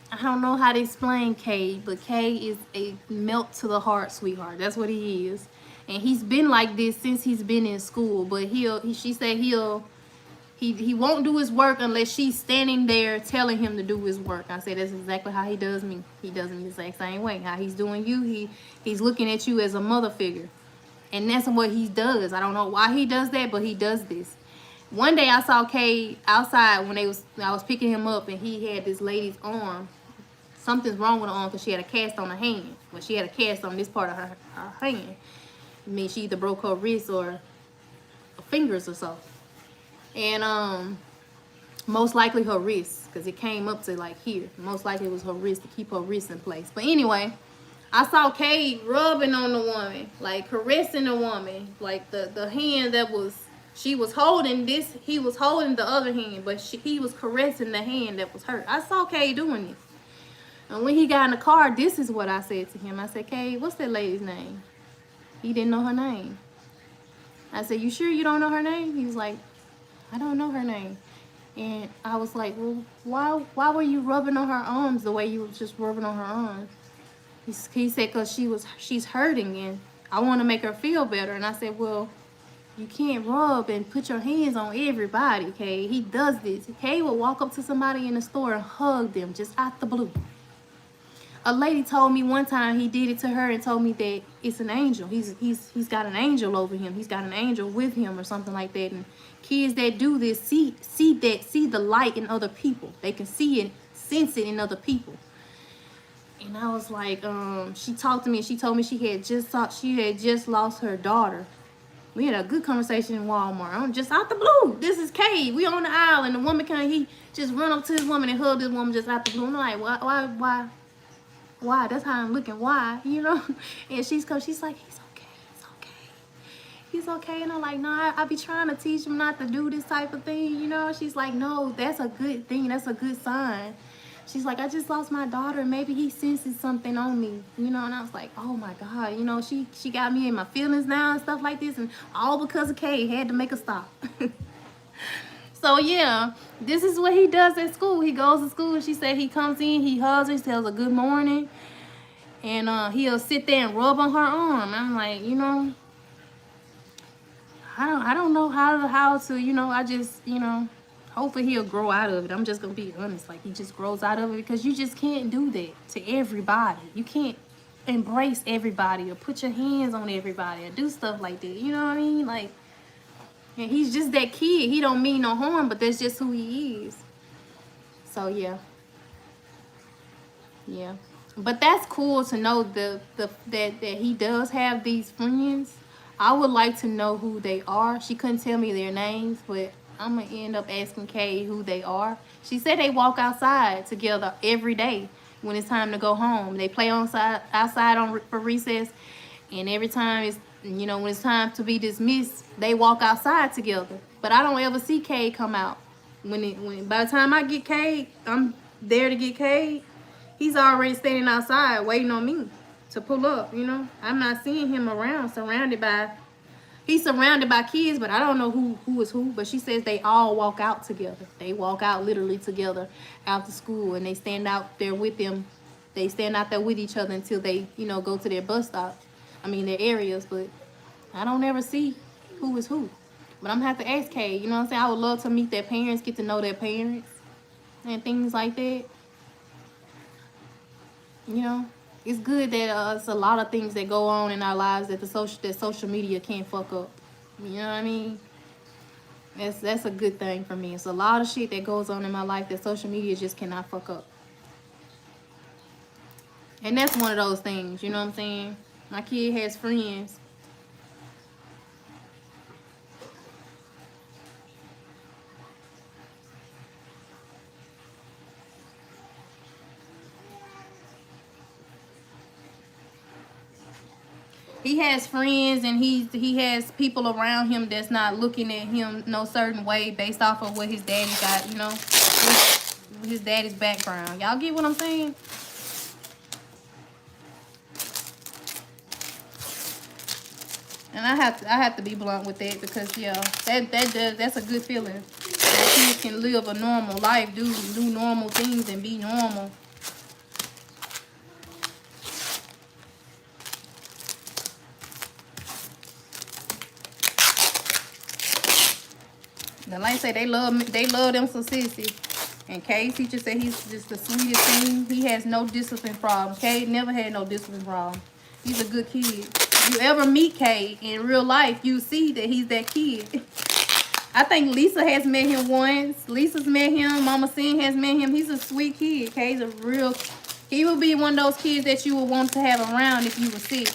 I don't know how to explain Cade, but Cade is a melt to the heart sweetheart. That's what he is. And he's been like this since he's been in school. But she said he won't do his work unless she's standing there telling him to do his work. I said that's exactly how he does me. He does me the exact same way. How he's doing you, he's looking at you as a mother figure. And that's what he does. I don't know why he does that, but he does this. One day I saw Cade outside when I was picking him up, and he had this lady's arm. Something's wrong with her arm because she had a cast on her hand. Well, she had a cast on this part of her hand. I mean, she either broke her wrist or her fingers or so. And most likely her wrist, because it came up to like here. Most likely it was her wrist to keep her wrist in place. But anyway, I saw Cade rubbing on the woman, like caressing the woman, like the hand that she was holding this, he was holding the other hand, but he was caressing the hand that was hurt. I saw Cade doing this. And when he got in the car, this is what I said to him. I said, Cade, what's that lady's name? He didn't know her name. I said, you sure you don't know her name? He was like, I don't know her name. And I was like, well, why were you rubbing on her arms the way you were just rubbing on her arms? He said, because she's hurting and I want to make her feel better. And I said, well, you can't rub and put your hands on everybody, Cade. He does this. Cade will walk up to somebody in the store and hug them just out the blue. A lady told me one time he did it to her and told me that it's an angel. He's got an angel over him. He's got an angel with him or something like that. And kids that do this see the light in other people. They can see it, sense it in other people. And I was like, she talked to me and she told me she had just lost her daughter. We had a good conversation in Walmart. I'm just out the blue. This is Cade. We on the aisle and the woman he just run up to this woman and hug this woman just out the blue. I'm like, why? That's how I'm looking. Why? You know? And she's like, he's okay. And I'm like, nah, I be trying to teach him not to do this type of thing. You know? She's like, no, that's a good thing. That's a good sign. She's like, I just lost my daughter. Maybe he senses something on me, you know. And I was like, oh my God, you know, she got me in my feelings now and stuff like this, and all because of Cade had to make a stop. So yeah, this is what he does at school. He goes to school and she said he comes in, he hugs her, he tells her good morning, and he'll sit there and rub on her arm. I'm like, you know, I don't know how to, you know, I just, you know, hopefully he'll grow out of it. I'm just gonna be honest, like he just grows out of it, because you just can't do that to everybody. You can't embrace everybody or put your hands on everybody or do stuff like that. You know what I mean? Like, and he's just that kid. He don't mean no harm, but that's just who he is. So yeah. Yeah. But that's cool to know that he does have these friends. I would like to know who they are. She couldn't tell me their names, but I'm going to end up asking Kay who they are. She said they walk outside together every day when it's time to go home. They play outside for recess, and every time it's, you know, when it's time to be dismissed, they walk outside together. But I don't ever see Kay come out. By the time I get Kay, I'm there to get Kay, he's already standing outside waiting on me to pull up, you know. I'm not seeing him around, he's surrounded by kids, but I don't know who is who. But she says they all walk out together. They walk out literally together after school, and they stand out there with them. They stand out there with each other until they, you know, go to their bus stop. I mean, their areas, but I don't ever see who is who. But I'm gonna have to ask Kay, you know what I'm saying? I would love to meet their parents, get to know their parents, and things like that. You know, it's good that it's a lot of things that go on in our lives that social media can't fuck up. You know what I mean? That's a good thing for me. It's a lot of shit that goes on in my life that social media just cannot fuck up. And that's one of those things, you know what I'm saying? My kid has friends. He has friends, and he has people around him that's not looking at him no certain way based off of what his daddy got, you know, his daddy's background. Y'all get what I'm saying? And I have to be blunt with that, because yeah, that's a good feeling. That kids can live a normal life, do normal things, and be normal. Now, like I say, they love them some sissy. And Kay's teacher said he's just the sweetest thing. He has no discipline problem. Kay never had no discipline problem. He's a good kid. If you ever meet Kay in real life, you see that he's that kid. I think Lisa has met him once. Lisa's met him. Mama Sin has met him. He's a sweet kid. Kay's he will be one of those kids that you would want to have around if you were sick,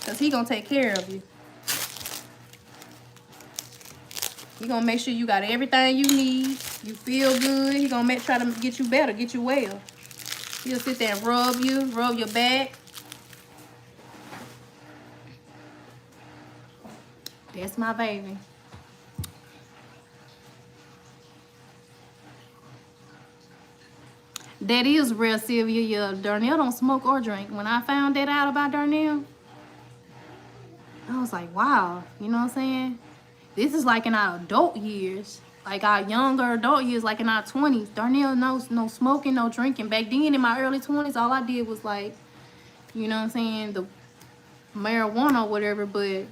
because he gonna take care of you. He gonna make sure you got everything you need. You feel good. He gonna try to get you better, get you well. He'll sit there and rub your back. That's my baby. That is real, Sylvia. Yeah, Darnell don't smoke or drink. When I found that out about Darnell, I was like, wow. You know what I'm saying? This is like in our adult years. Like our younger adult years, like in our 20s. Darnell knows no smoking, no drinking. Back then in my early 20s, all I did was like, you know what I'm saying, the marijuana or whatever. But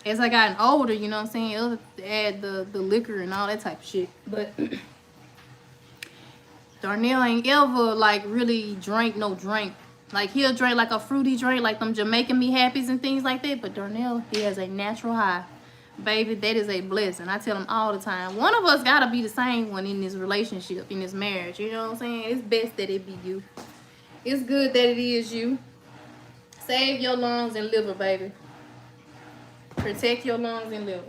as I gotten older, you know what I'm saying, add the liquor and all that type of shit. But Darnell ain't ever like really drank no drink. Like he'll drink like a fruity drink, like them Jamaican Me Happies and things like that. But Darnell, he has a natural high. Baby, that is a blessing. I tell him all the time. One of us gotta be the same one in this relationship, in this marriage. You know what I'm saying? It's best that it be you. It's good that it is you. Save your lungs and liver, baby. Protect your lungs and liver.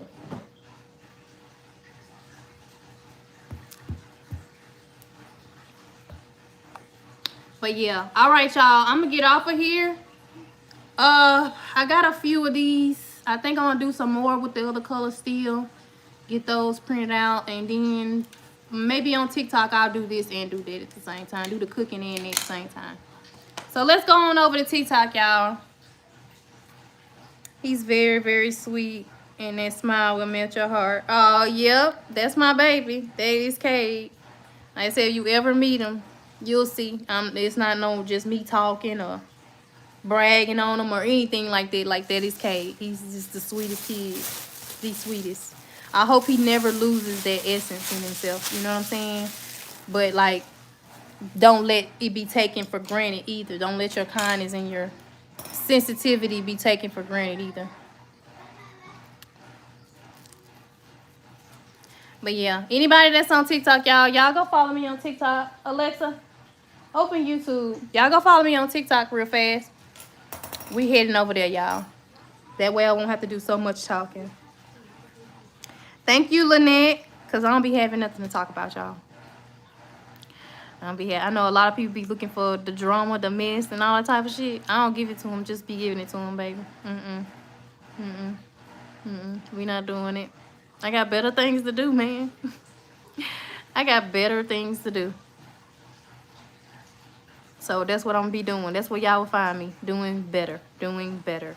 But yeah, all right, y'all. I'm gonna get off of here. I got a few of these. I think I'm gonna do some more with the other colors still. Get those printed out, and then maybe on TikTok I'll do this and do that at the same time. Do the cooking and at the same time. So let's go on over to TikTok, y'all. He's very, very sweet. And that smile will melt your heart. Oh, yep. That's my baby. That is Kate. Like I said, if you ever meet him, you'll see. It's not no just me talking or bragging on him or anything like that. Like that is Kate. He's just the sweetest kid. The sweetest. I hope he never loses that essence in himself. You know what I'm saying? But like, don't let it be taken for granted either. Don't let your kindness and your sensitivity be taken for granted either. But yeah, anybody that's on TikTok, y'all go follow me on TikTok. Alexa, open YouTube. Y'all go follow me on TikTok real fast. We heading over there, y'all. That way I won't have to do so much talking. Thank you, Lynette, because I don't be having nothing to talk about, y'all. I know a lot of people be looking for the drama, the mess, and all that type of shit. I don't give it to them. Just be giving it to them, baby. We not doing it. I got better things to do, man. I got better things to do. So that's what I'm gonna be doing. That's where y'all will find me. Doing better. Doing better.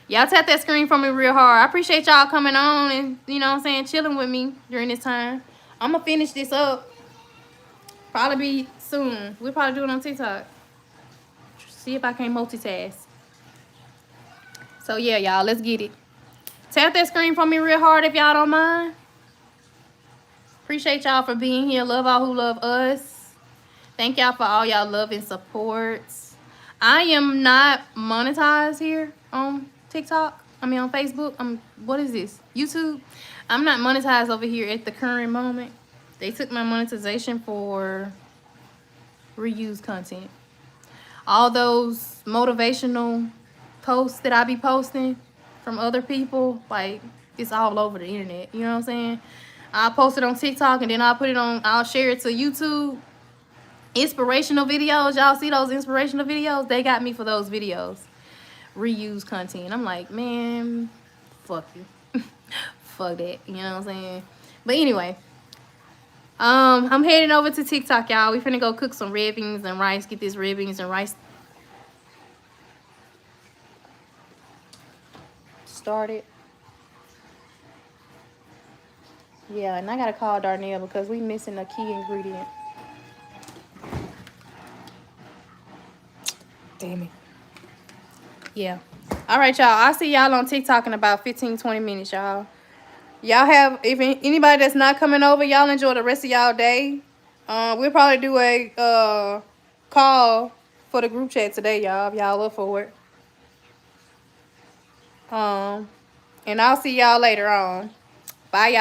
Y'all tap that screen for me real hard. I appreciate y'all coming on and, you know what I'm saying, chilling with me during this time. I'm gonna finish this up. Probably be soon. We'll probably do it on TikTok. See if I can multitask. So yeah, y'all, let's get it. Tap that screen for me real hard if y'all don't mind. Appreciate y'all for being here. Love all who love us. Thank y'all for all y'all love and supports. I am not monetized here on TikTok. I mean on Facebook. What is this? YouTube. I'm not monetized over here at the current moment. They took my monetization for reused content. All those motivational posts that I be posting from other people, like, it's all over the internet. You know what I'm saying? I'll post it on TikTok and then I'll share it to YouTube. Inspirational videos. Y'all see those inspirational videos? They got me for those videos. Reuse content. I'm like, man, fuck you. Fuck that. You know what I'm saying? But anyway, I'm heading over to TikTok, y'all. We finna go cook some red beans and rice. Get this red beans and rice started. Yeah, and I gotta call Darnell because we missing a key ingredient. Damn it. Yeah. All right, y'all. I'll see y'all on TikTok in about 15-20 minutes, y'all. Y'all have, if anybody that's not coming over, y'all enjoy the rest of y'all day. We'll probably do a call for the group chat today, y'all, if y'all up for it. And I'll see y'all later on. Bye, y'all.